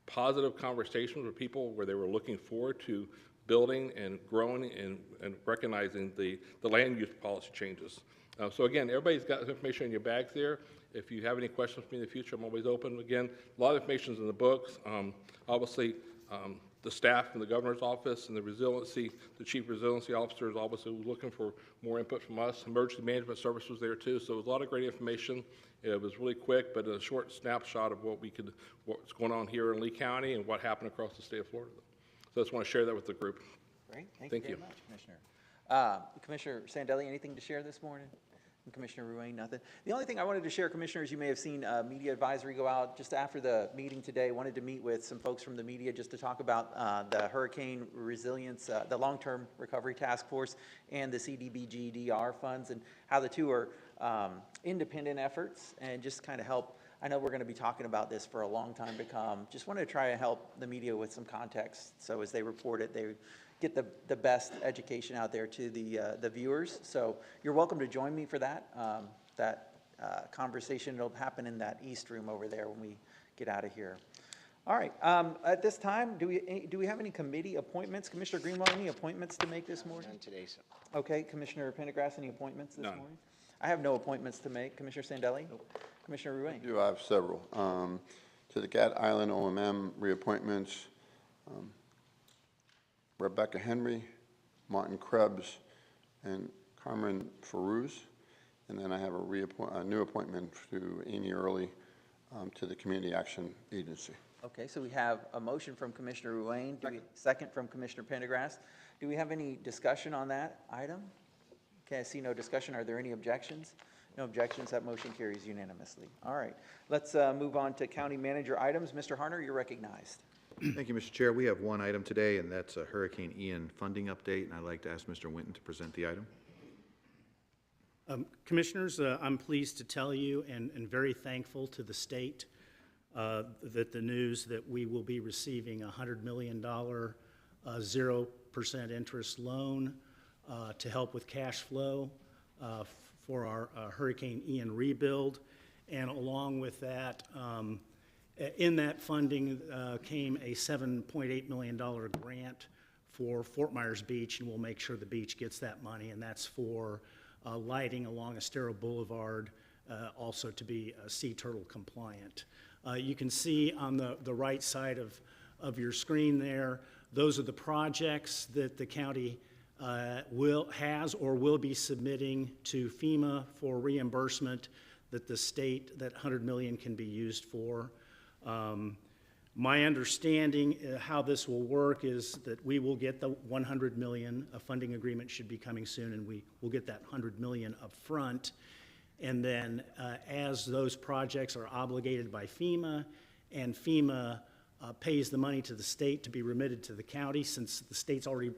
[SPEAKER 3] positive conversations with people where they were looking forward to building and growing and recognizing the land use policy changes. So again, everybody's got information in your bags there. If you have any questions for me in the future, I'm always open. Again, a lot of information is in the books. Obviously, the staff in the governor's office and the chief resiliency officer is obviously looking for more input from us. Emergency management service was there too, so it was a lot of great information. It was really quick, but a short snapshot of what's going on here in Lee County and what happened across the state of Florida. So I just want to share that with the group.
[SPEAKER 1] Great, thank you very much, Commissioner. Commissioner Sandelli, anything to share this morning? And Commissioner Ruane, nothing. The only thing I wanted to share, Commissioners, you may have seen media advisory go out just after the meeting today. Wanted to meet with some folks from the media just to talk about the hurricane resilience, the long-term recovery task force, and the CDBG-DR funds, and how the two are independent efforts, and just kind of help. I know we're going to be talking about this for a long time to come. Just wanted to try to help the media with some context, so as they report it, they get the best education out there to the viewers. So you're welcome to join me for that conversation. It'll happen in that East room over there when we get out of here. All right. At this time, do we have any committee appointments? Commissioner Greenwell, any appointments to make this morning?
[SPEAKER 6] None today, sir.
[SPEAKER 1] Okay. Commissioner Pendergrass, any appointments this morning? I have no appointments to make. Commissioner Sandelli? Commissioner Ruane?
[SPEAKER 19] I have several. To the Cat Island OMM reappointments, Rebecca Henry, Martin Krebs, and Carmen Farouz. And then I have a new appointment to Amy Early to the Community Action Agency.
[SPEAKER 1] Okay, so we have a motion from Commissioner Ruane, second from Commissioner Pendergrass. Do we have any discussion on that item? Okay, I see no discussion. Are there any objections? No objections. That motion carries unanimously. All right, let's move on to county manager items. Mr. Harner, you're recognized.
[SPEAKER 11] Thank you, Mr. Chair. We have one item today, and that's a Hurricane Ian funding update, and I'd like to ask Mr. Winton to present the item.
[SPEAKER 15] Commissioners, I'm pleased to tell you and very thankful to the state that the news that we will be receiving a $100 million 0% interest loan to help with cash flow for our Hurricane Ian rebuild. And along with that, in that funding came a $7.8 million grant for Fort Myers Beach, and we'll make sure the beach gets that money, and that's for lighting along Estero Boulevard, also to be sea turtle compliant. You can see on the right side of your screen there, those are the projects that the county has or will be submitting to FEMA for reimbursement that the state, that $100 million can be used for. My understanding how this will work is that we will get the $100 million. A funding agreement should be coming soon, and we will get that $100 million up front. And then as those projects are obligated by FEMA, and FEMA pays the money to the state to be remitted to the county, since the state's already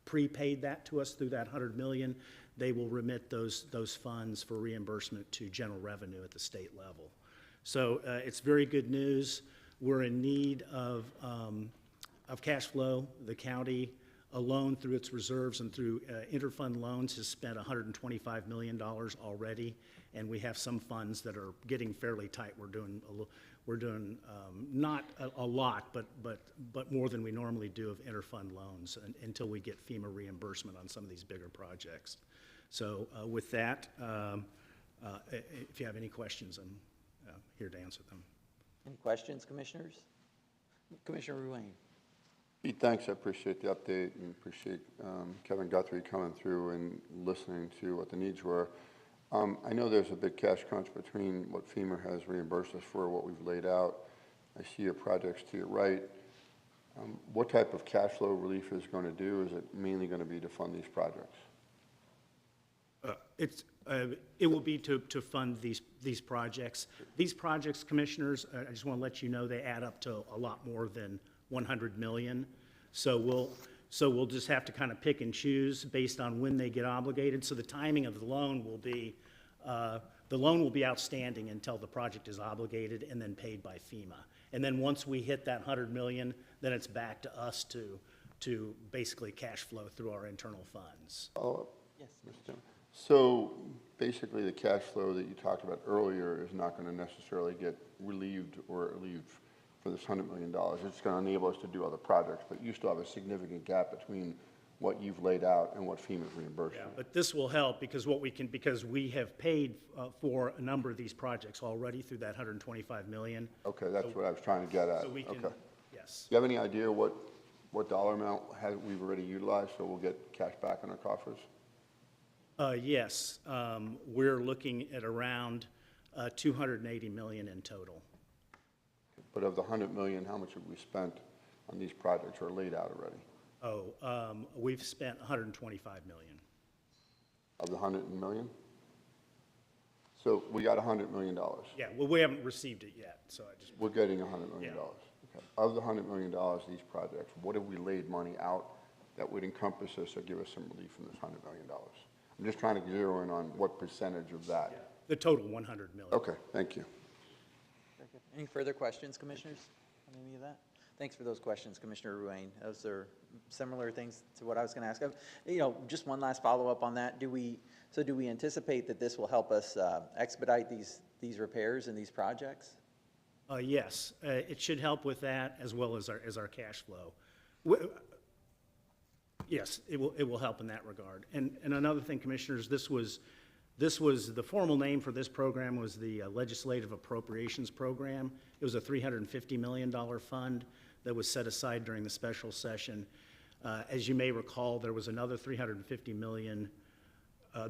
[SPEAKER 15] prepaid that to us through that $100 million, they will remit those funds for reimbursement to general revenue at the state level. So it's very good news. We're in need of cash flow. The county alone, through its reserves and through interfund loans, has spent $125 million already, and we have some funds that are getting fairly tight. We're doing not a lot, but more than we normally do of interfund loans until we get FEMA reimbursement on some of these bigger projects. So with that, if you have any questions, I'm here to answer them.
[SPEAKER 1] Any questions, commissioners? Commissioner Ruane.
[SPEAKER 19] Pete, thanks. I appreciate the update and appreciate Kevin Guthrie coming through and listening to what the needs were. I know there's a big cash crunch between what FEMA has reimbursed us for, what we've laid out. I see your projects to your right. What type of cash flow relief is going to do? Is it mainly going to be to fund these projects?
[SPEAKER 15] It will be to fund these projects. These projects, commissioners, I just want to let you know they add up to a lot more than $100 million. So we'll just have to kind of pick and choose based on when they get obligated. So the timing of the loan will be outstanding until the project is obligated and then paid by FEMA. And then once we hit that $100 million, then it's back to us to basically cash flow through our internal funds.
[SPEAKER 1] Yes.
[SPEAKER 19] Mr. Chairman. So basically the cash flow that you talked about earlier is not going to necessarily get relieved or relieved for this $100 million. It's going to enable us to do other projects, but you still have a significant gap between what you've laid out and what FEMA's reimbursing.
[SPEAKER 15] Yeah, but this will help because because we have paid for a number of these projects already through that $125 million.
[SPEAKER 19] Okay, that's what I was trying to get at.
[SPEAKER 15] So we can,
[SPEAKER 19] okay.
[SPEAKER 15] Yes.
[SPEAKER 19] Do you have any idea what dollar amount we've already utilized so we'll get cash back in our coffers?
[SPEAKER 15] Yes, we're looking at around $280 million in total.
[SPEAKER 19] But of the $100 million, how much have we spent on these projects or laid out already?
[SPEAKER 15] We've spent $125 million.
[SPEAKER 19] Of the $100 million? So we got $100 million.
[SPEAKER 15] Yeah, well, we haven't received it yet, so I just.
[SPEAKER 19] We're getting $100 million.
[SPEAKER 15] Yeah.
[SPEAKER 19] Okay. Of the $100 million, these projects, what have we laid money out that would encompass us or give us some relief from this $100 million? I'm just trying to zero in on what percentage of that.
[SPEAKER 15] Yeah. The total $100 million.
[SPEAKER 19] Okay, thank you.
[SPEAKER 1] Very good. Any further questions, commissioners, on any of that? Thanks for those questions, Commissioner Ruane. Those are similar things to what I was going to ask. Just one last follow-up on that. Do we anticipate that this will help us expedite these repairs and these projects?
[SPEAKER 15] Yes, it should help with that as well as our cash flow. Yes, it will help in that regard. And another thing, commissioners, this was This was, the formal name for this program was the Legislative Appropriations Program. It was a $350 million fund that was set aside during the special session. As you may recall, there was another $350 million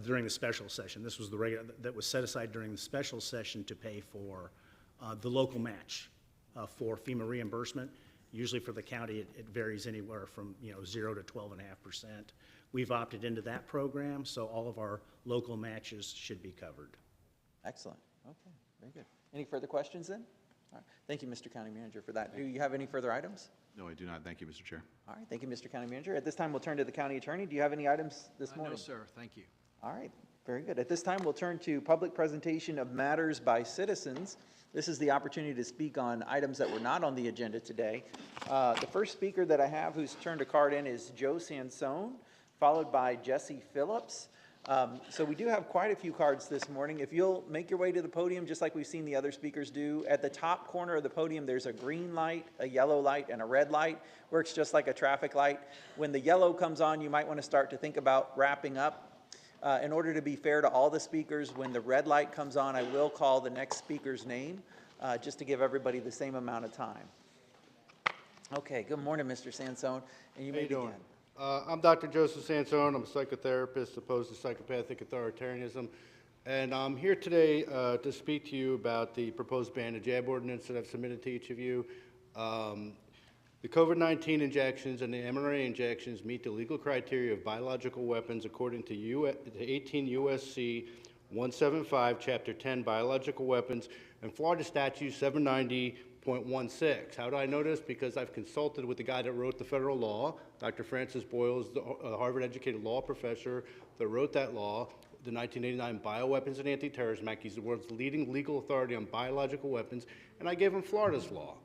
[SPEAKER 15] during the special session. This was the regular, that was set aside during the special session to pay for the local match for FEMA reimbursement. Usually for the county, it varies anywhere from 0 to 12.5%. We've opted into that program, so all of our local matches should be covered.
[SPEAKER 1] Excellent. Okay, very good. Any further questions then? All right. Thank you, Mr. County Manager, for that. Do you have any further items?
[SPEAKER 11] No, I do not. Thank you, Mr. Chair.
[SPEAKER 1] All right, thank you, Mr. County Manager. At this time, we'll turn to the County Attorney. Do you have any items this morning?
[SPEAKER 20] No, sir. Thank you.
[SPEAKER 1] All right, very good. At this time, we'll turn to public presentation of matters by citizens. This is the opportunity to speak on items that were not on the agenda today. The first speaker that I have who's turned a card in is Joe Sansone, followed by Jesse Phillips. So we do have quite a few cards this morning. If you'll make your way to the podium, just like we've seen the other speakers do, at the top corner of the podium, there's a green light, a yellow light, and a red light. Works just like a traffic light. When the yellow comes on, you might want to start to think about wrapping up. In order to be fair to all the speakers, when the red light comes on, I will call the next speaker's name, just to give everybody the same amount of time. Okay, good morning, Mr. Sansone, and you may begin.
[SPEAKER 21] I'm Dr. Joseph Sansone. I'm a psychotherapist opposed to psychopathic authoritarianism. And I'm here today to speak to you about the proposed ban of jab ordinance that I've submitted to each of you. The COVID-19 injections and the mRNA injections meet the legal criteria of biological weapons according to 18 U.S.C. 175, Chapter 10, Biological Weapons, and Florida Statute 790.16. How do I know this? Because I've consulted with the guy that wrote the federal law. Dr. Francis Boyle is the Harvard-educated law professor that wrote that law, the 1989 Bioweapons and Anti-Terrorism Act. He's the world's leading legal authority on biological weapons, and I gave him Florida's law.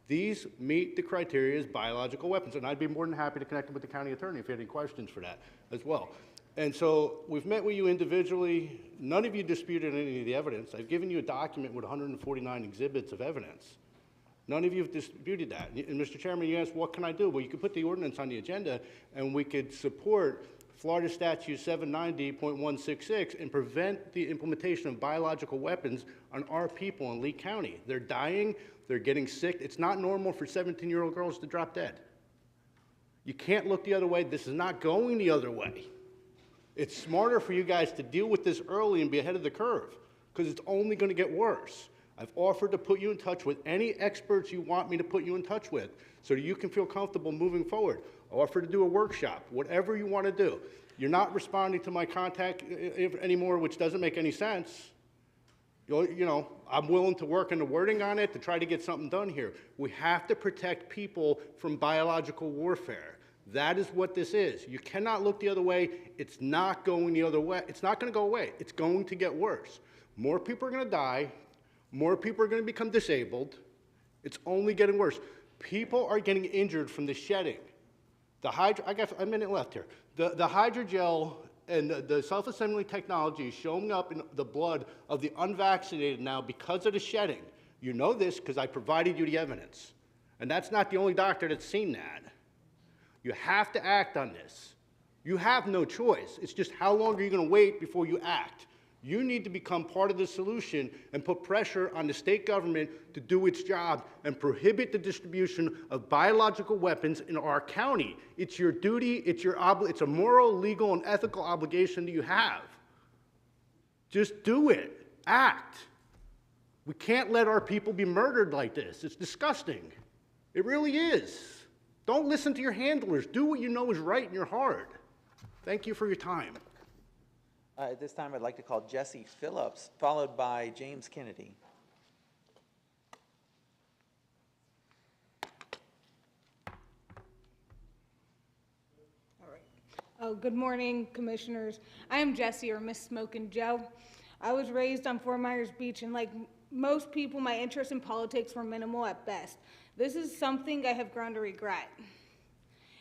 [SPEAKER 21] These meet the criteria as biological weapons, and I'd be more than happy to connect with the county attorney if you had any questions for that as well. And so we've met with you individually. None of you disputed any of the evidence. I've given you a document with 149 exhibits of evidence. None of you have disputed that. And Mr. Chairman, you asked, what can I do? Well, you could put the ordinance on the agenda, and we could support Florida Statute 790.166 and prevent the implementation of biological weapons on our people in Lee County. They're dying. They're getting sick. It's not normal for 17-year-old girls to drop dead. You can't look the other way. This is not going the other way. It's smarter for you guys to deal with this early and be ahead of the curve, because it's only going to get worse. I've offered to put you in touch with any experts you want me to put you in touch with so that you can feel comfortable moving forward. I offer to do a workshop, whatever you want to do. You're not responding to my contact anymore, which doesn't make any sense. You know, I'm willing to work on the wording on it to try to get something done here. We have to protect people from biological warfare. That is what this is. You cannot look the other way. It's not going the other way. It's not going to go away. It's going to get worse. More people are going to die. More people are going to become disabled. It's only getting worse. People are getting injured from the shedding. I got a minute left here. The hydrogel and the self-assembling technology is showing up in the blood of the unvaccinated now because of the shedding. You know this because I provided you the evidence. And that's not the only doctor that's seen that. You have to act on this. You have no choice. It's just how long are you going to wait before you act? You need to become part of the solution and put pressure on the state government to do its job and prohibit the distribution of biological weapons in our county. It's your duty, it's a moral, legal, and ethical obligation that you have. Just do it. Act. We can't let our people be murdered like this. It's disgusting. It really is. Don't listen to your handlers. Do what you know is right in your heart. Thank you for your time.
[SPEAKER 1] At this time, I'd like to call Jesse Phillips, followed by James Kennedy.
[SPEAKER 22] All right. Oh, good morning, commissioners. I am Jesse, or Miss Smokin' Joe. I was raised on Fort Myers Beach, and like most people, my interest in politics were minimal at best. This is something I have grown to regret.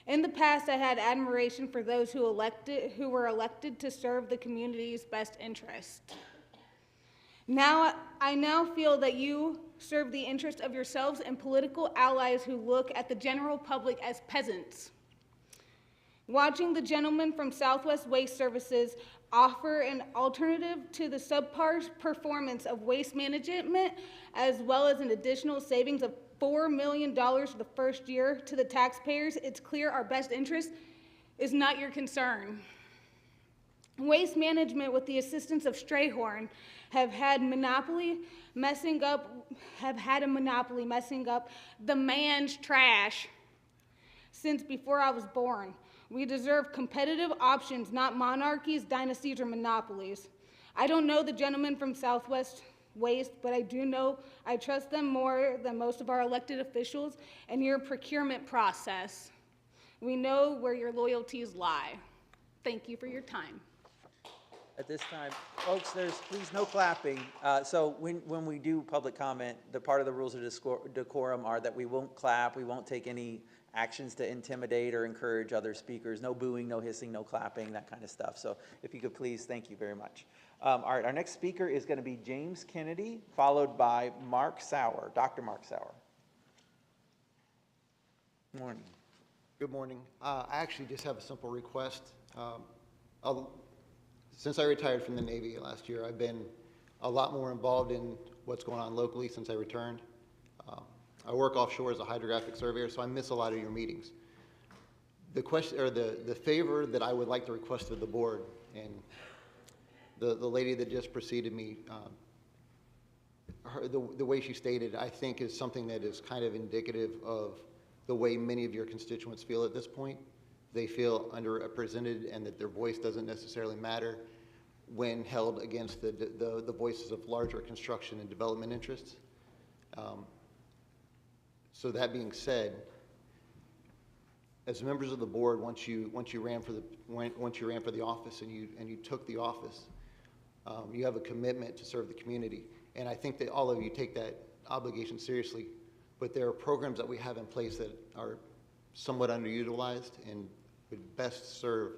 [SPEAKER 22] In the past, I had admiration for those who were elected to serve the community's best interest. I now feel that you serve the interest of yourselves and political allies who look at the general public as peasants. Watching the gentleman from Southwest Waste Services offer an alternative to the subpar performance of waste management, as well as an additional savings of $4 million for the first year to the taxpayers, it's clear our best interest is not your concern. Waste management, with the assistance of Strayhorn, have had a monopoly messing up the man's trash since before I was born. We deserve competitive options, not monarchies, dynasties, or monopolies. I don't know the gentleman from Southwest Waste, but I do know I trust them more than most of our elected officials and your procurement process. We know where your loyalties lie. Thank you for your time.
[SPEAKER 1] At this time, folks, there's please no clapping. So when we do public comment, the part of the rules of decorum are that we won't clap, we won't take any actions to intimidate or encourage other speakers. No booing, no hissing, no clapping, that kind of stuff. So if you could please, thank you very much. All right, our next speaker is going to be James Kennedy, followed by Mark Sauer, Dr. Mark Sauer. Morning.
[SPEAKER 2] Good morning. I actually just have a simple request. Since I retired from the Navy last year, I've been a lot more involved in what's going on locally since I returned. I work offshore as a hydrographic surveyor, so I miss a lot of your meetings. The question, or the favor that I would like to request of the board, and the lady that just preceded me, the way she stated, I think is something that is kind of indicative of the way many of your constituents feel at this point. They feel underrepresented and that their voice doesn't necessarily matter when held against the voices of larger construction and development interests. So that being said, as members of the board, once you ran for the office and you took the office, you have a commitment to serve the community, and I think that all of you take that obligation seriously. But there are programs that we have in place that are somewhat underutilized and would best serve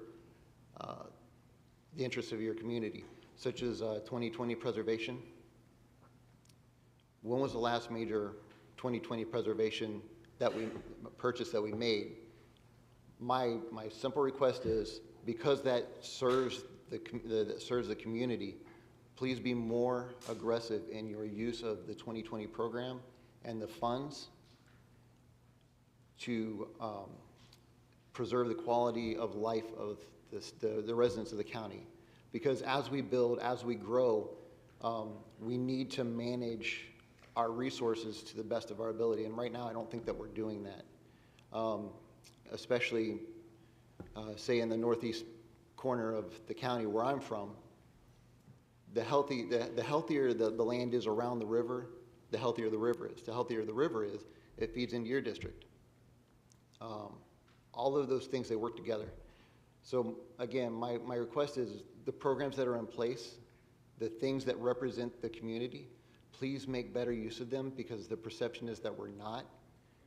[SPEAKER 2] the interests of your community, such as 2020 preservation. When was the last major 2020 preservation purchase that we made? My simple request is, because that serves the community, please be more aggressive in your use of the 2020 program and the funds to preserve the quality of life of the residents of the county. Because as we build, as we grow, we need to manage our resources to the best of our ability. And right now, I don't think that we're doing that. Especially, say, in the northeast corner of the county where I'm from, the healthier the land is around the river, the healthier the river is. The healthier the river is, it feeds into your district. All of those things, they work together. So again, my request is the programs that are in place, the things that represent the community, please make better use of them, because the perception is that we're not.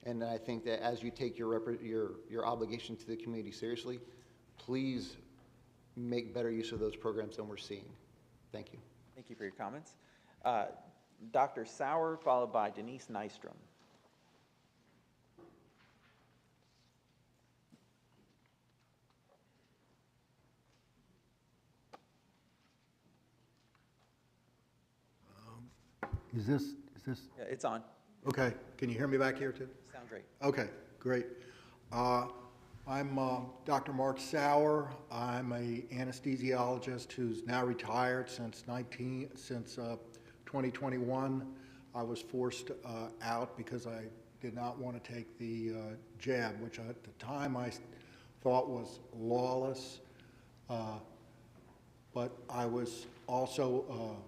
[SPEAKER 2] And I think that as you take your obligation to the community seriously, please make better use of those programs than we're seeing. Thank you.
[SPEAKER 1] Thank you for your comments. Dr. Sauer, followed by Denise Nystrom.
[SPEAKER 20] Is this?
[SPEAKER 1] Yeah, it's on.
[SPEAKER 20] Okay. Can you hear me back here too?
[SPEAKER 1] Sound great.
[SPEAKER 20] Okay, great. I'm Dr. Mark Sauer. I'm an anesthesiologist who's now retired since 2021. I was forced out because I did not want to take the jab, which at the time I thought was lawless. But I was also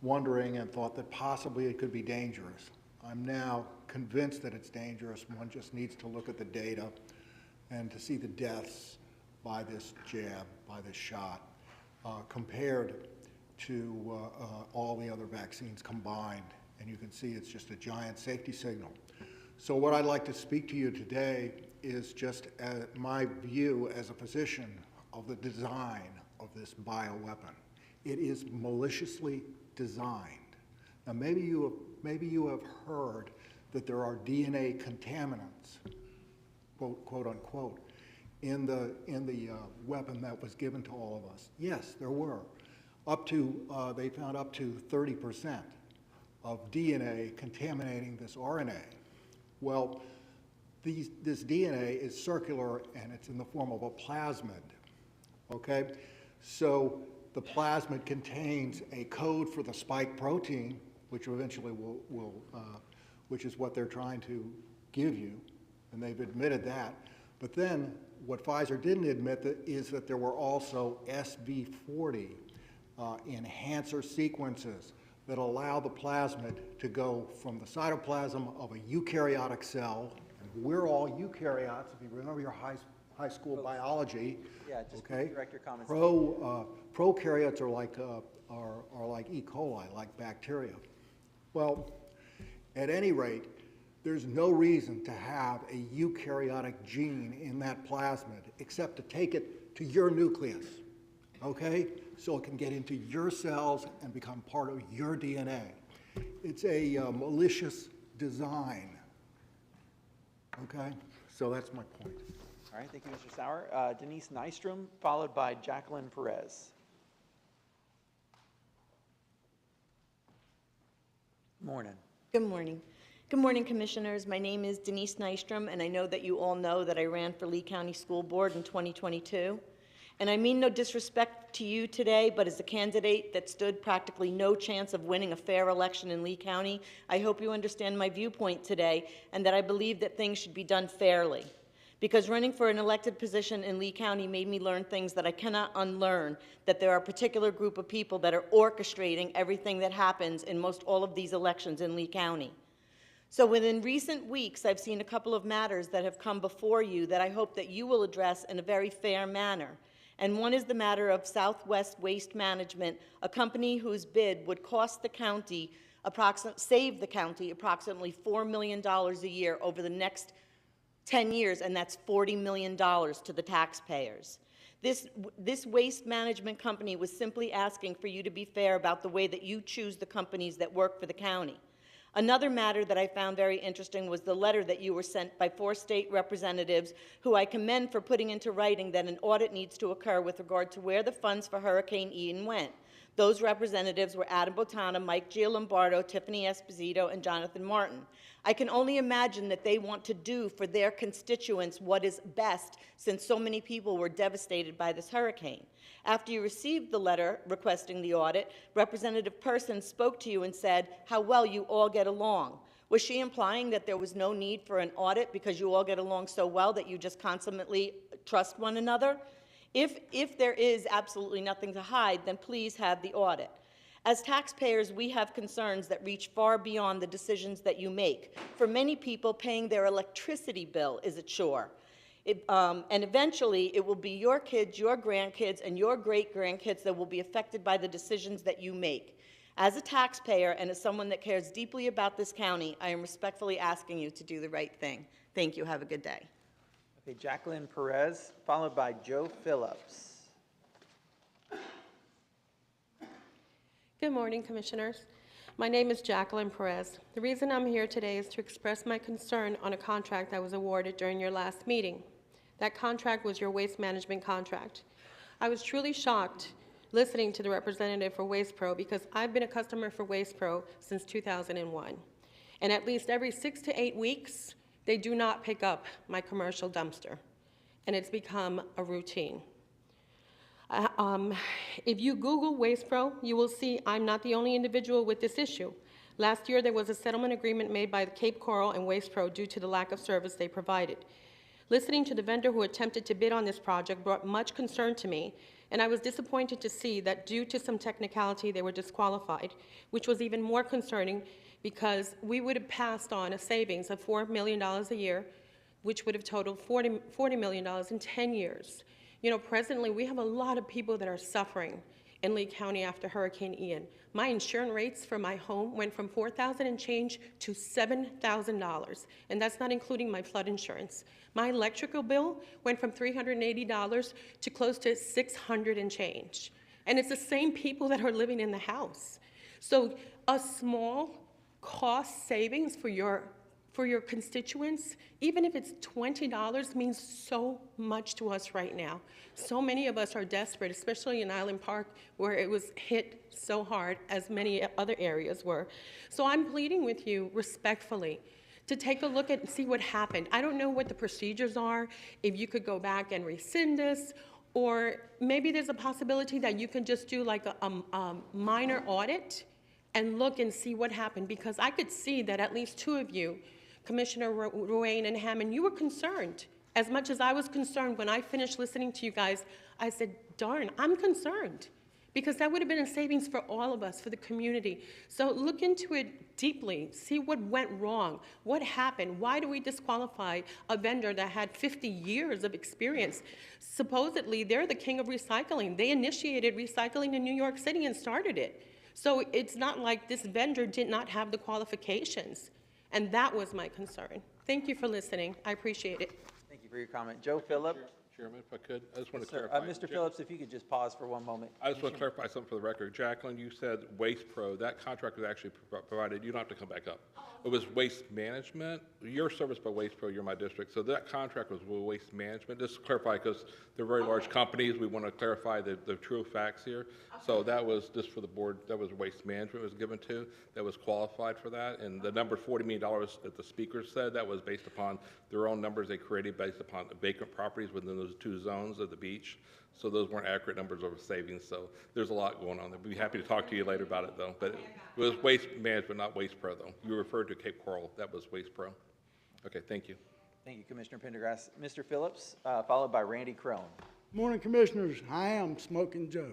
[SPEAKER 20] wondering and thought that possibly it could be dangerous. I'm now convinced that it's dangerous. One just needs to look at the data and to see the deaths by this jab, by this shot, compared to all the other vaccines combined. And you can see it's just a giant safety signal. So what I'd like to speak to you today is just my view as a physician of the design of this bioweapon. It is maliciously designed. Now maybe you have heard that there are DNA contaminants, quote unquote, in the weapon that was given to all of us? Yes, there were. They found up to 30% of DNA contaminating this RNA. Well, this DNA is circular and it's in the form of a plasmid, okay? So the plasmid contains a code for the spike protein, which eventually which is what they're trying to give you, and they've admitted that. But then what Pfizer didn't admit is that there were also SV40 enhancer sequences that allow the plasmid to go from the cytoplasm of a eukaryotic cell, and we're all eukaryotes, if you remember your high school biology.
[SPEAKER 1] Yeah, just
[SPEAKER 20] okay?
[SPEAKER 1] direct your comments.
[SPEAKER 20] Prokaryotes are like E. coli, like bacteria. Well, at any rate, there's no reason to have a eukaryotic gene in that plasmid except to take it to your nucleus, okay? So it can get into your cells and become part of your DNA. It's a malicious design, okay? So that's my point.
[SPEAKER 1] All right, thank you, Mr. Sauer. Denise Nystrom, followed by Jacqueline Perez. Morning.
[SPEAKER 4] Good morning. Good morning, Commissioners. My name is Denise Nystrom, and I know that you all know that I ran for Lee County School Board in 2022. And I mean no disrespect to you today, but as a candidate that stood practically no chance of winning a fair election in Lee County, I hope you understand my viewpoint today and that I believe that things should be done fairly. Because running for an elected position in Lee County made me learn things that I cannot unlearn, that there are a particular group of people that are orchestrating everything that happens in most all of these elections in Lee County. So within recent weeks, I've seen a couple of matters that have come before you that I hope that you will address in a very fair manner. And one is the matter of Southwest Waste Management, a company whose bid would cost the county, save the county approximately $4 million a year over the next 10 years, and that's $40 million to the taxpayers. This waste management company was simply asking for you to be fair about the way that you choose the companies that work for the county. Another matter that I found very interesting was the letter that you were sent by 4 state representatives who I commend for putting into writing that an audit needs to occur with regard to where the funds for Hurricane Ian went. Those representatives were Adam Botana, Mike Giolombardo, Tiffany Esposito, and Jonathan Martin. I can only imagine that they want to do for their constituents what is best, since so many people were devastated by this hurricane. After you received the letter requesting the audit, Representative Person spoke to you and said how well you all get along. Was she implying that there was no need for an audit because you all get along so well that you just consummately trust one another? If there is absolutely nothing to hide, then please have the audit. As taxpayers, we have concerns that reach far beyond the decisions that you make. For many people, paying their electricity bill is a chore. And eventually, it will be your kids, your grandkids, and your great-grandkids that will be affected by the decisions that you make. As a taxpayer and as someone that cares deeply about this county, I am respectfully asking you to do the right thing. Thank you. Have a good day.
[SPEAKER 1] Okay, Jacqueline Perez, followed by Joe Phillips.
[SPEAKER 5] Good morning, Commissioners. My name is Jacqueline Perez. The reason I'm here today is to express my concern on a contract that was awarded during your last meeting. That contract was your waste management contract. I was truly shocked listening to the representative for Waste Pro because I've been a customer for Waste Pro since 2001. And at least every 6 to 8 weeks, they do not pick up my commercial dumpster. And it's become a routine. If you Google Waste Pro, you will see I'm not the only individual with this issue. Last year, there was a settlement agreement made by Cape Coral and Waste Pro due to the lack of service they provided. Listening to the vendor who attempted to bid on this project brought much concern to me, and I was disappointed to see that due to some technicality, they were disqualified, which was even more concerning because we would have passed on a savings of $4 million a year, which would have totaled $40 million in 10 years. You know, presently, we have a lot of people that are suffering in Lee County after Hurricane Ian. My insurance rates for my home went from $4,000 and change to $7,000, and that's not including my flood insurance. My electrical bill went from $380 to close to $600 and change. And it's the same people that are living in the house. So a small cost savings for for your constituents, even if it's $20, means so much to us right now. So many of us are desperate, especially in Island Park, where it was hit so hard, as many other areas were. So I'm pleading with you respectfully to take a look at and see what happened. I don't know what the procedures are, if you could go back and rescind this, or maybe there's a possibility that you can just do like a minor audit and look and see what happened, because I could see that at least two of you, Commissioner Ruane and Hammond, you were concerned. As much as I was concerned when I finished listening to you guys, I said, darn, I'm concerned. Because that would have been a savings for all of us, for the community. So look into it deeply, see what went wrong, what happened, why do we disqualify a vendor that had 50 years of experience? Supposedly, they're the king of recycling. They initiated recycling in New York City and started it. So it's not like this vendor did not have the qualifications. And that was my concern. Thank you for listening. I appreciate it.
[SPEAKER 1] Thank you for your comment. Joe Phillips.
[SPEAKER 3] Chairman, if I could, I just want to
[SPEAKER 1] Yes, sir.
[SPEAKER 3] clarify.
[SPEAKER 1] Mr. Phillips, if you could just pause for one moment.
[SPEAKER 3] I just want to clarify something for the record. Jacqueline, you said Waste Pro. That contract was actually provided. You don't have to come back up. It was Waste Management. You're serviced by Waste Pro. You're my district. So that contract was with Waste Management. Just to clarify, because they're very large companies. We want to clarify the true facts here. So that was just for the board. That was Waste Management was given to. That was qualified for that. And the number $40 million that the speaker said, that was based upon their own numbers they created based upon the vacant properties within those two zones of the beach. So those weren't accurate numbers of savings. So there's a lot going on there. We'd be happy to talk to you later about it, though. But it was Waste Management, not Waste Pro, though. You referred to Cape Coral. That was Waste Pro. Okay, thank you.
[SPEAKER 1] Thank you, Commissioner Pendergrass. Mr. Phillips, followed by Randy Crone.
[SPEAKER 7] Morning, Commissioners. I am Smoking Joe.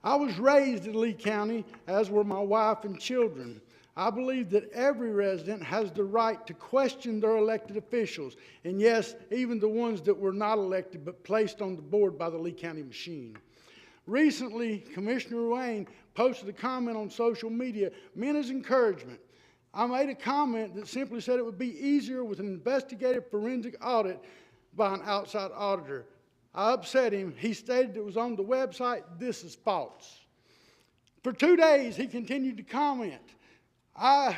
[SPEAKER 7] I was raised in Lee County, as were my wife and children. I believe that every resident has the right to question their elected officials, and yes, even the ones that were not elected but placed on the board by the Lee County machine. Recently, Commissioner Ruane posted a comment on social media meant as encouragement. I made a comment that simply said it would be easier with an investigative forensic audit by an outside auditor. I upset him. He stated it was on the website. This is false. For 2 days, he continued to comment. I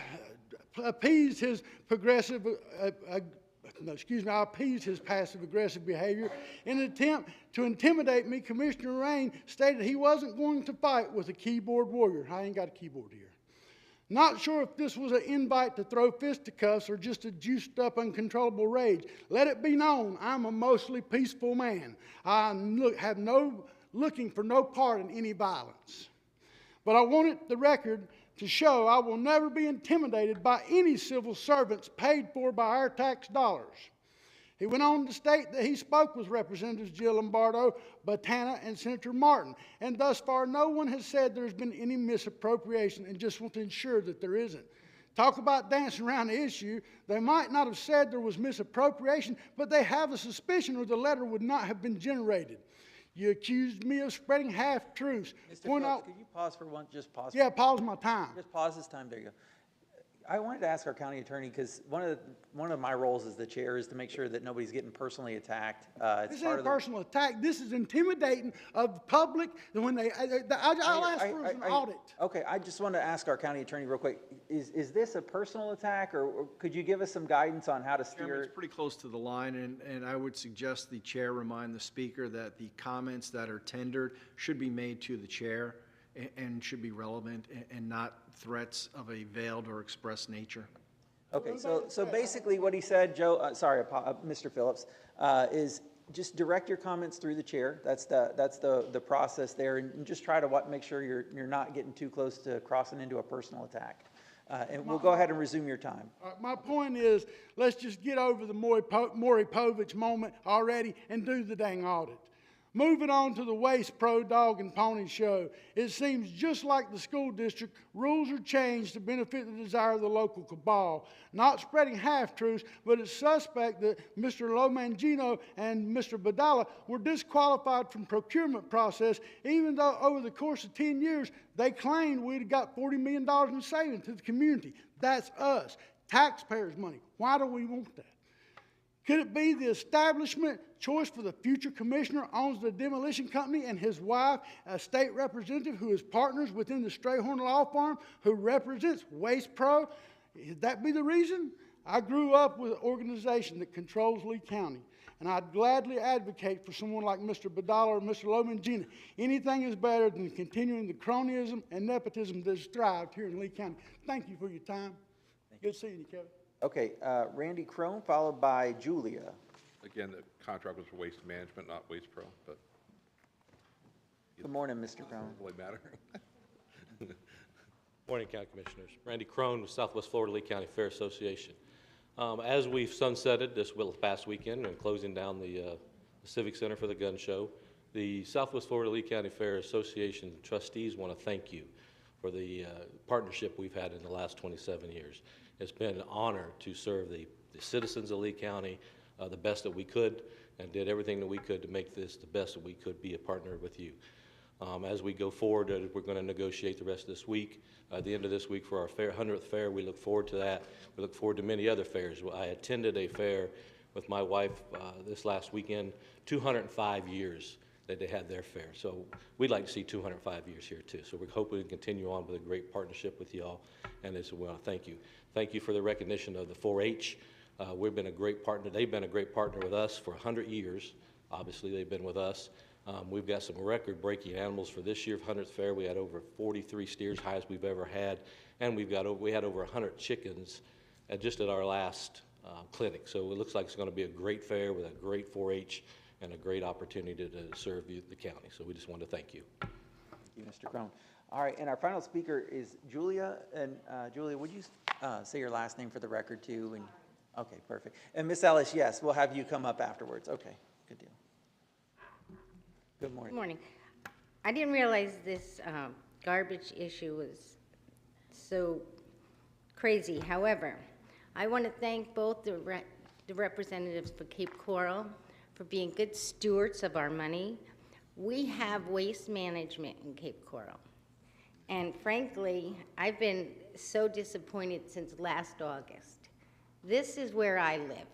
[SPEAKER 7] appeased his passive-aggressive behavior in an attempt to intimidate me. Commissioner Ruane stated he wasn't going to fight with a keyboard warrior. I ain't got a keyboard here. Not sure if this was an invite to throw fisticuffs or just a juiced-up, uncontrollable rage. Let it be known, I'm a mostly peaceful man. I looking for no part in any violence. But I wanted the record to show I will never be intimidated by any civil servants paid for by our tax dollars. He went on to state that he spoke with Representatives Jill Lombardo, Botana, and Senator Martin, and thus far no one has said there's been any misappropriation, and just want to ensure that there isn't. Talk about dancing around the issue. They might not have said there was misappropriation, but they have a suspicion or the letter would not have been generated. You accused me of spreading half-truths.
[SPEAKER 1] Mr. Phillips, could you pause for one? Just pause.
[SPEAKER 7] Yeah, pause my time.
[SPEAKER 1] Just pause this time. There you go. I wanted to ask our county attorney, because one of my roles as the chair is to make sure that nobody's getting personally attacked.
[SPEAKER 7] This isn't a personal attack. This is intimidating of the public. When I'll ask for an audit.
[SPEAKER 1] Okay, I just want to ask our county attorney real quick. Is this a personal attack, or could you give us some guidance on how to steer?
[SPEAKER 8] Chairman, it's pretty close to the line, and I would suggest the chair remind the speaker that the comments that are tendered should be made to the chair and should be relevant and not threats of a veiled or expressed nature.
[SPEAKER 1] Okay, so basically what he said, Joe, Mr. Phillips, is just direct your comments through the chair. That's the process there, and just try to make sure you're not getting too close to crossing into a personal attack. And we'll go ahead and resume your time.
[SPEAKER 7] My point is, let's just get over the Maury Povich moment already and do the dang audit. Moving on to the Waste Pro Dog and Pony Show, it seems just like the school district, rules are changed to benefit the desire of the local cabal. Not spreading half-truths, but it's suspect that Mr. Lomangino and Mr. Badala were disqualified from procurement process, even though over the course of 10 years, they claimed we'd got $40 million in savings to the community. That's us, taxpayers' money. Why do we want that? Could it be the establishment choice for the future commissioner owns the demolition company and his wife, a state representative who is partners within the Strayhorn Law Firm who represents Waste Pro? Could that be the reason? I grew up with an organization that controls Lee County, and I'd gladly advocate for someone like Mr. Badala or Mr. Lomangina. Anything is better than continuing the cronyism and nepotism that has thrived here in Lee County. Thank you for your time. Good seeing you, Kevin.
[SPEAKER 1] Okay, Randy Crone, followed by Julia.
[SPEAKER 3] Again, the contract was for Waste Management, not Waste Pro, but
[SPEAKER 1] Good morning, Mr. Crone.
[SPEAKER 3] doesn't really matter.
[SPEAKER 9] Morning, County Commissioners. Randy Crone with Southwest Florida Lee County Fair Association. As we've sunsetted this past weekend and closing down the Civic Center for the gun show, the Southwest Florida Lee County Fair Association trustees want to thank you for the partnership we've had in the last 27 years. It's been an honor to serve the citizens of Lee County the best that we could, and did everything that we could to make this the best that we could be a partner with you. As we go forward, we're going to negotiate the rest of this week. At the end of this week for our 100th fair, we look forward to that. We look forward to many other fairs. I attended a fair with my wife this last weekend, 205 years that they had their fair. So we'd like to see 205 years here too. So we're hoping to continue on with a great partnership with y'all, and we want to thank you. Thank you for the recognition of the 4-H. We've been a great partner. They've been a great partner with us for 100 years. Obviously, they've been with us. We've got some record-breaking animals for this year's 100th fair. We had over 43 steers, highest we've ever had, and we had over 100 chickens just at our last clinic. So it looks like it's going to be a great fair with a great 4-H and a great opportunity to serve the county. So we just want to thank you.
[SPEAKER 1] Thank you, Mr. Crone. All right, and our final speaker is Julia. And Julia, would you say your last name for the record too? And okay, perfect. And Miss Ellis, yes, we'll have you come up afterwards. Okay, good deal. Good morning.
[SPEAKER 12] Good morning. I didn't realize this garbage issue was so crazy. However, I want to thank both the representatives for Cape Coral for being good stewards of our money. We have waste management in Cape Coral. And frankly, I've been so disappointed since last August. This is where I live.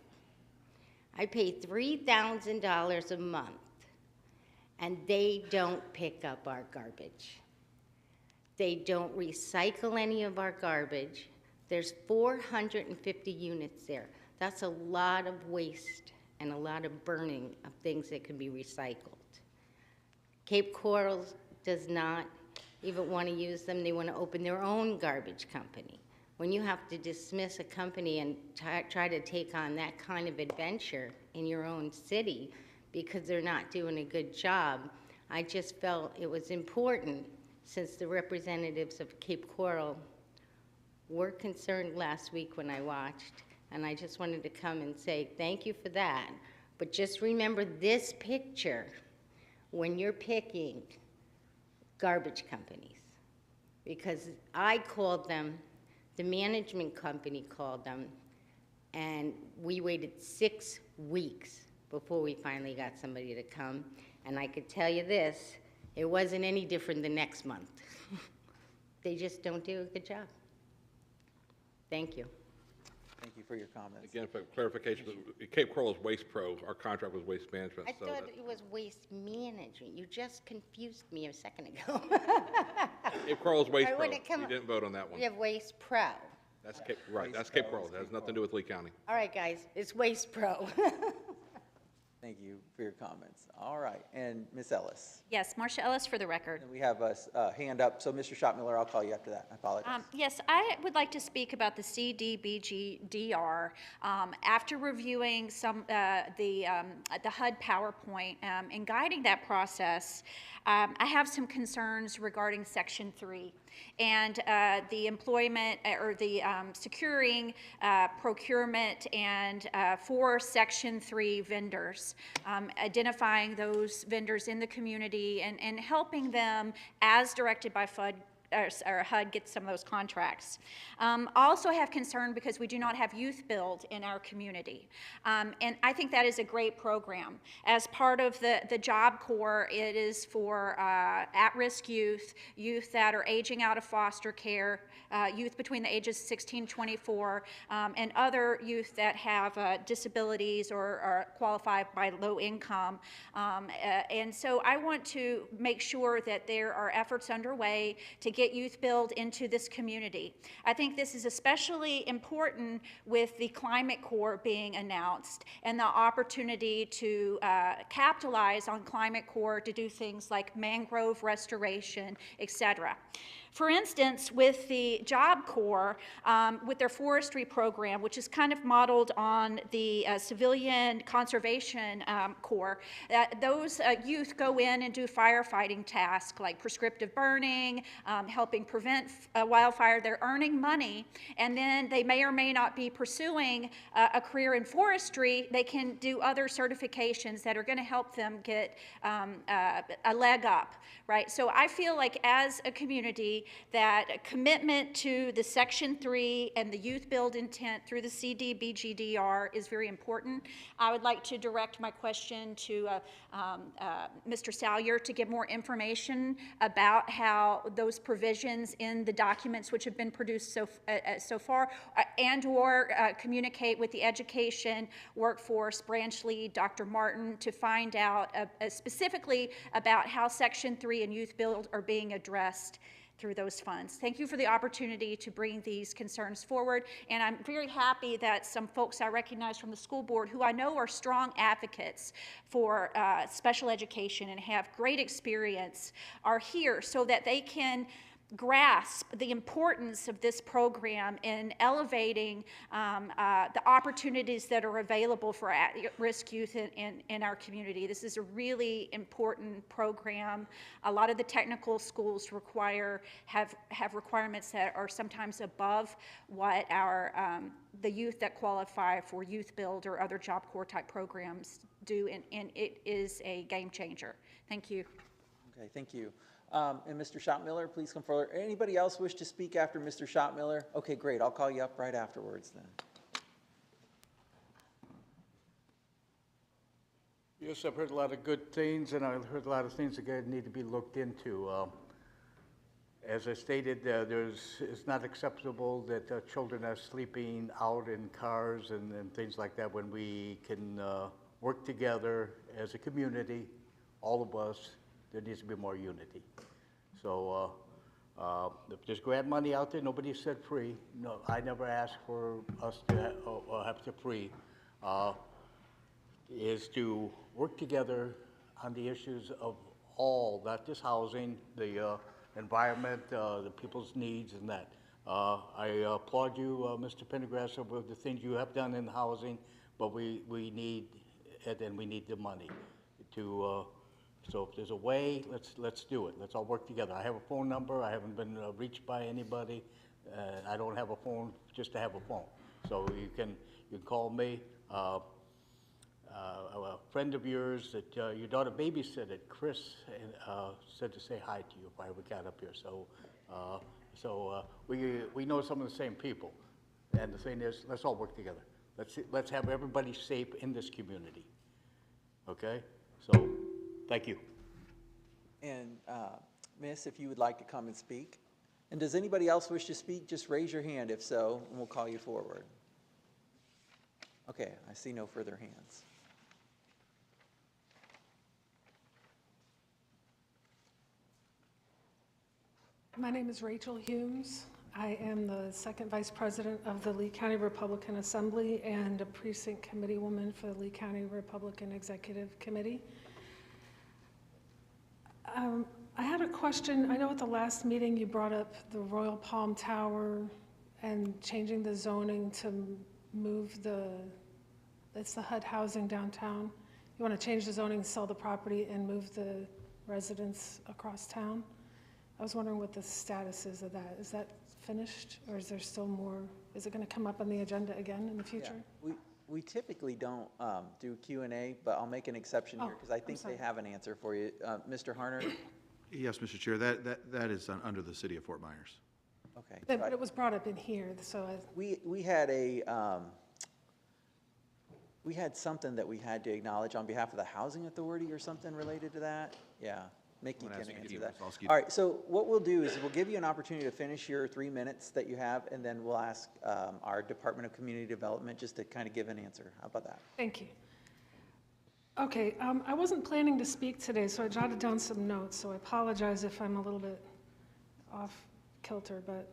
[SPEAKER 12] I pay $3,000 a month, and they don't pick up our garbage. They don't recycle any of our garbage. There's 450 units there. That's a lot of waste and a lot of burning of things that can be recycled. Cape Coral does not even want to use them. They want to open their own garbage company. When you have to dismiss a company and try to take on that kind of adventure in your own city because they're not doing a good job, I just felt it was important, since the representatives of Cape Coral were concerned last week when I watched, and I just wanted to come and say thank you for that. But just remember this picture when you're picking garbage companies, because I called them, the management company called them, and we waited 6 weeks before we finally got somebody to come. And I could tell you this, it wasn't any different the next month. They just don't do a good job. Thank you.
[SPEAKER 1] Thank you for your comments.
[SPEAKER 3] Again, for clarification, Cape Coral is Waste Pro. Our contract was Waste Management.
[SPEAKER 12] I thought it was waste management. You just confused me a second ago.
[SPEAKER 3] Cape Coral is Waste
[SPEAKER 12] I
[SPEAKER 3] Pro.
[SPEAKER 12] would've come-
[SPEAKER 3] We didn't vote on that one.
[SPEAKER 12] We have Waste Pro.
[SPEAKER 3] That's Cape, right, that's Cape Coral. That has nothing to do with Lee County.
[SPEAKER 12] All right, guys, it's Waste Pro.
[SPEAKER 1] Thank you for your comments. All right, and Miss Ellis.
[SPEAKER 10] Yes, Marcia Ellis for the record.
[SPEAKER 1] And we have a hand up, so Mr. Schottmiller, I'll call you after that. I apologize.
[SPEAKER 10] Yes, I would like to speak about the CDBG-DR. After reviewing the HUD PowerPoint and guiding that process, I have some concerns regarding Section 3 and the employment or the securing procurement and for Section 3 vendors, identifying those vendors in the community and helping them as directed by HUD get some of those contracts. Also have concern because we do not have youth build in our community. And I think that is a great program. As part of the Job Corps, it is for at-risk youth, youth that are aging out of foster care, youth between the ages of 16 and 24, and other youth that have disabilities or are qualified by low income. And so I want to make sure that there are efforts underway to get Youth Build into this community. I think this is especially important with the Climate Corps being announced and the opportunity to capitalize on Climate Corps to do things like mangrove restoration, etc. For instance, with the Job Corps, with their forestry program, which is kind of modeled on the Civilian Conservation Corps, those youth go in and do firefighting tasks like prescriptive burning, helping prevent wildfire. They're earning money, and then they may or may not be pursuing a career in forestry. They can do other certifications that are going to help them get a leg up, right? So I feel like as a community, that a commitment to the Section 3 and the Youth Build intent through the CDBGDR is very important. I would like to direct my question to Mr. Salyer to give more information about how those provisions in the documents which have been produced so far and/or communicate with the education workforce branch lead, Dr. Martin, to find out specifically about how Section 3 and Youth Build are being addressed through those funds. Thank you for the opportunity to bring these concerns forward, and I'm very happy that some folks I recognize from the school board who I know are strong advocates for special education and have great experience are here so that they can grasp the importance of this program in elevating the opportunities that are available for at-risk youth in our community. This is a really important program. A lot of the technical schools have requirements that are sometimes above what our the youth that qualify for Youth Build or other Job Corps type programs do, and it is a game changer. Thank you.
[SPEAKER 1] Okay, thank you. And Mr. Schottmiller, please come forward. Anybody else wish to speak after Mr. Schottmiller? Okay, great. I'll call you up right afterwards then.
[SPEAKER 21] Yes, I've heard a lot of good things, and I've heard a lot of things that need to be looked into. As I stated, it's not acceptable that children are sleeping out in cars and things like that when we can work together as a community, all of us. There needs to be more unity. So if there's grant money out there, nobody said free. No, I never asked for us to have to free. Is to work together on the issues of all, not just housing, the environment, the people's needs and that. I applaud you, Mr. Pendergrass, over the things you have done in housing, but we need it and we need the money to so if there's a way, let's do it. Let's all work together. I have a phone number. I haven't been reached by anybody. I don't have a phone just to have a phone. So you can call me. A friend of yours that your daughter babysitted, Chris, said to say hi to you if I ever got up here. So we know some of the same people. And the thing is, let's all work together. Let's have everybody safe in this community. Okay? So. Thank you.
[SPEAKER 1] And Miss, if you would like to come and speak. And does anybody else wish to speak? Just raise your hand if so, and we'll call you forward. Okay, I see no further hands.
[SPEAKER 13] My name is Rachel Humes. I am the second vice president of the Lee County Republican Assembly and a precinct committee woman for the Lee County Republican Executive Committee. I had a question. I know at the last meeting you brought up the Royal Palm Tower and changing the zoning to move it's the HUD housing downtown. You want to change the zoning, sell the property, and move the residents across town. I was wondering what the status is of that. Is that finished, or is there still more? Is it going to come up on the agenda again in the future?
[SPEAKER 1] Yeah, we typically don't do Q&A, but I'll make an exception here because I think they have an answer for you. Mr. Harner?
[SPEAKER 11] Yes, Mr. Chair, that is under the city of Fort Myers.
[SPEAKER 1] Okay.
[SPEAKER 13] But it was brought up in here, so
[SPEAKER 1] we had we had something that we had to acknowledge on behalf of the Housing Authority or something related to that. Yeah, Mickey can answer that. All right, so what we'll do is we'll give you an opportunity to finish your 3 minutes that you have, and then we'll ask our Department of Community Development just to kind of give an answer. How about that?
[SPEAKER 13] Thank you. Okay, I wasn't planning to speak today, so I jotted down some notes, so I apologize if I'm a little bit off kilter, but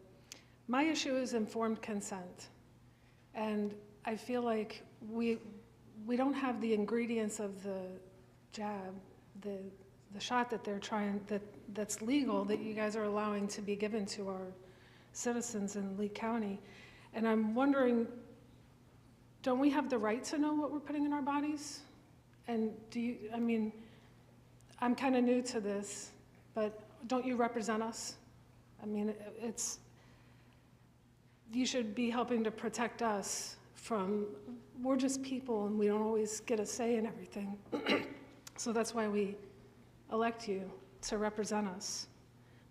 [SPEAKER 13] my issue is informed consent. And I feel like we don't have the ingredients of the jab, the shot that they're trying, that's legal, that you guys are allowing to be given to our citizens in Lee County. And I'm wondering, don't we have the right to know what we're putting in our bodies? And I mean, I'm kind of new to this, but don't you represent us? I mean, you should be helping to protect us from, we're just people and we don't always get a say in everything. So that's why we elect you to represent us.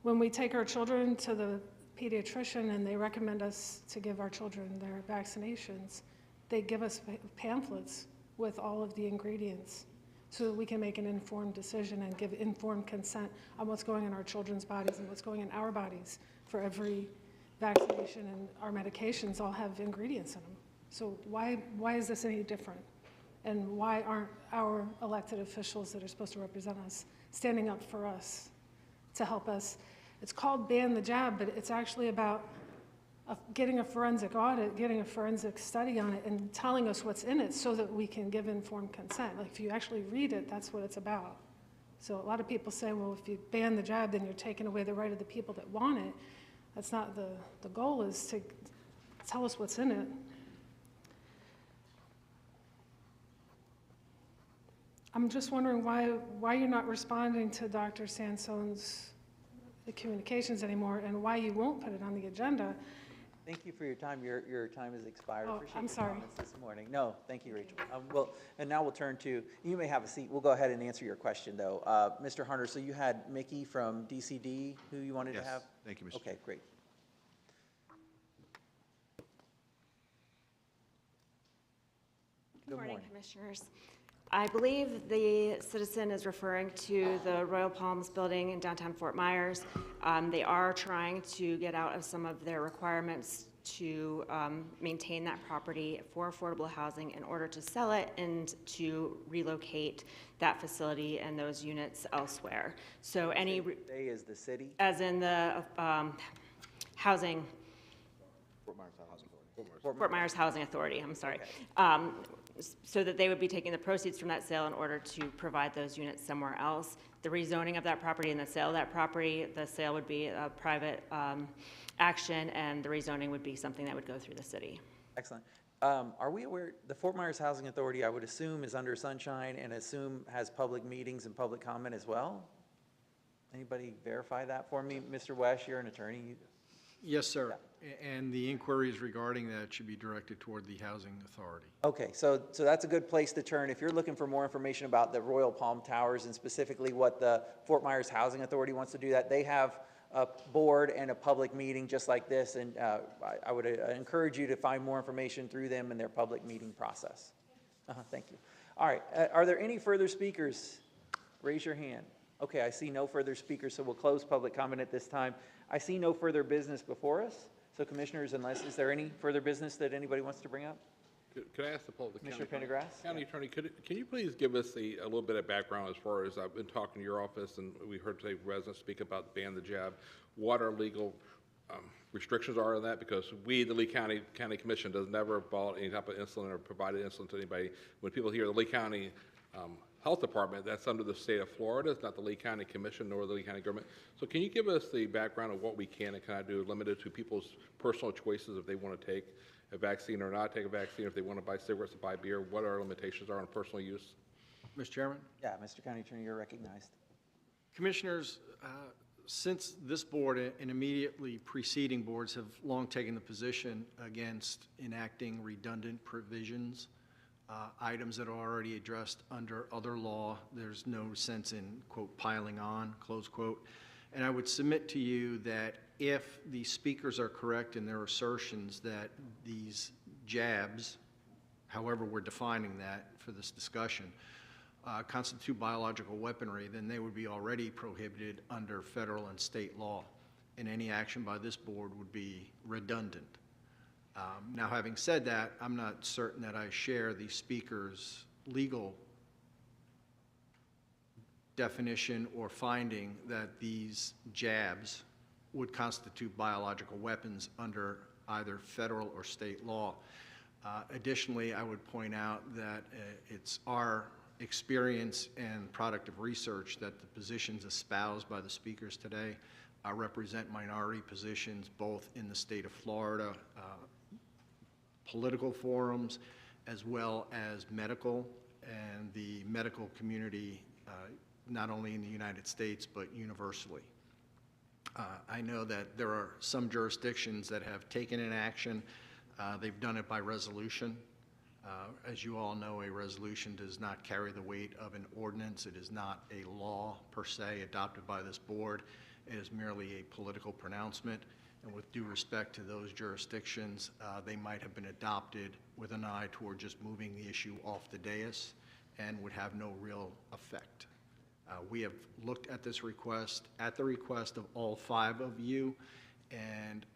[SPEAKER 13] When we take our children to the pediatrician and they recommend us to give our children their vaccinations, they give us pamphlets with all of the ingredients so that we can make an informed decision and give informed consent on what's going in our children's bodies and what's going in our bodies for every vaccination, and our medications all have ingredients in them. So why is this any different? And why aren't our elected officials that are supposed to represent us standing up for us to help us? It's called ban the jab, but it's actually about getting a forensic audit, getting a forensic study on it, and telling us what's in it so that we can give informed consent. Like, if you actually read it, that's what it's about. So a lot of people say, well, if you ban the jab, then you're taking away the right of the people that want it. That's not the goal, is to tell us what's in it. I'm just wondering why you're not responding to Dr. Sansone's communications anymore, and why you won't put it on the agenda.
[SPEAKER 1] Thank you for your time. Your time has expired.
[SPEAKER 13] Oh,
[SPEAKER 1] Appreciate
[SPEAKER 13] I'm
[SPEAKER 1] your
[SPEAKER 13] sorry.
[SPEAKER 1] comments this morning. No, thank you, Rachel. And now we'll turn to, you may have a seat. We'll go ahead and answer your question, though. Mr. Hunter, so you had Mickey from DCD who you wanted to have?
[SPEAKER 11] Thank you, Mr.
[SPEAKER 1] Okay, great.
[SPEAKER 14] Good morning, Commissioners. I believe the citizen is referring to the Royal Palms building in downtown Fort Myers. They are trying to get out of some of their requirements to maintain that property for affordable housing in order to sell it and to relocate that facility and those units elsewhere. So any...
[SPEAKER 1] They is the city?
[SPEAKER 14] As in the housing...
[SPEAKER 1] Fort Myers Housing Authority.
[SPEAKER 14] Fort Myers Housing Authority, I'm sorry.
[SPEAKER 1] Okay.
[SPEAKER 14] So that they would be taking the proceeds from that sale in order to provide those units somewhere else. The rezoning of that property and the sale of that property, the sale would be a private action, and the rezoning would be something that would go through the city.
[SPEAKER 1] Excellent. Are we aware, the Fort Myers Housing Authority, I would assume, is under Sunshine and assume has public meetings and public comment as well? Anybody verify that for me? Mr. West, you're an attorney.
[SPEAKER 8] Yes, sir. And the inquiries regarding that should be directed toward the Housing Authority.
[SPEAKER 1] Okay, so that's a good place to turn. If you're looking for more information about the Royal Palm Towers and specifically what the Fort Myers Housing Authority wants to do, that they have a board and a public meeting just like this, and I would encourage you to find more information through them and their public meeting process. Thank you. All right, are there any further speakers? Raise your hand. Okay, I see no further speakers, so we'll close public comment at this time. I see no further business before us. So Commissioners, is there any further business that anybody wants to bring up?
[SPEAKER 3] Could I ask the
[SPEAKER 1] Commissioner Pendergrass?
[SPEAKER 3] County Attorney, can you please give us a little bit of background as far as I've been talking to your office and we heard today residents speak about ban the jab. What our legal restrictions are on that? Because we, the Lee County Commission, does never bought any type of insulin or provided insulin to anybody. When people hear the Lee County Health Department, that's under the state of Florida. It's not the Lee County Commission nor the Lee County government. So can you give us the background of what we can and cannot do, limited to people's personal choices if they want to take a vaccine or not take a vaccine, if they want to buy cigarettes or buy beer, what our limitations are on personal use?
[SPEAKER 8] Mr. Chairman?
[SPEAKER 1] Yeah, Mr. County Attorney, you're recognized.
[SPEAKER 8] Commissioners, since this board and immediately preceding boards have long taken the position against enacting redundant provisions, items that are already addressed under other law, there's no sense in, quote, piling on, close quote. And I would submit to you that if the speakers are correct in their assertions that these jabs, however we're defining that for this discussion, constitute biological weaponry, then they would be already prohibited under federal and state law, and any action by this board would be redundant. Now, having said that, I'm not certain that I share the speaker's legal definition or finding that these jabs would constitute biological weapons under either federal or state law. Additionally, I would point out that it's our experience and product of research that the positions espoused by the speakers today represent minority positions both in the state of Florida, political forums, as well as medical and the medical community, not only in the United States, but universally. I know that there are some jurisdictions that have taken an action. They've done it by resolution. As you all know, a resolution does not carry the weight of an ordinance. It is not a law per se adopted by this board. It is merely a political pronouncement. And with due respect to those jurisdictions, they might have been adopted with an eye toward just moving the issue off the dais and would have no real effect. We have looked at this request at the request of all 5 of you, and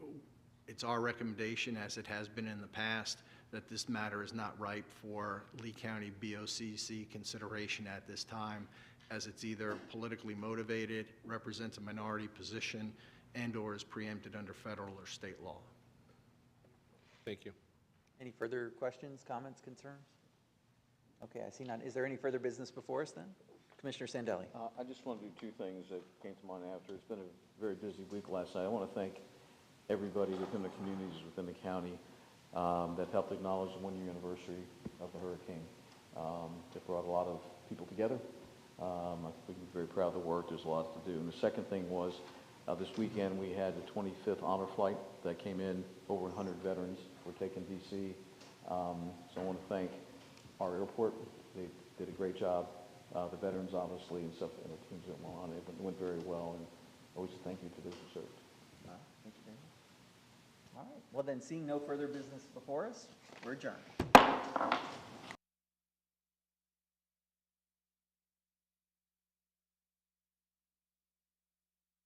[SPEAKER 8] it's our recommendation, as it has been in the past, that this matter is not ripe for Lee County BoCC consideration at this time, as it's either politically motivated, represents a minority position, and/or is preempted under federal or state law.
[SPEAKER 3] Thank you.
[SPEAKER 1] Any further questions, comments, concerns? Okay, I see none. Is there any further business before us then? Commissioner Sandelli.
[SPEAKER 16] I just want to do 2 things that came to mind after. It's been a very busy week last night. I want to thank everybody within the communities within the county that helped acknowledge the 1-year anniversary of the hurricane. It brought a lot of people together. I think we're very proud of the work. There's a lot to do. And the second thing was this weekend we had the 25th honor flight that came in. Over 100 veterans were taken D.C. So I want to thank our airport. They did a great job. The veterans, obviously, and stuff, and the teams that went on it, but it went very well, and always thank you to those who served.
[SPEAKER 1] Thank you very much. All right. Well, then, seeing no further business before us, we're adjourned.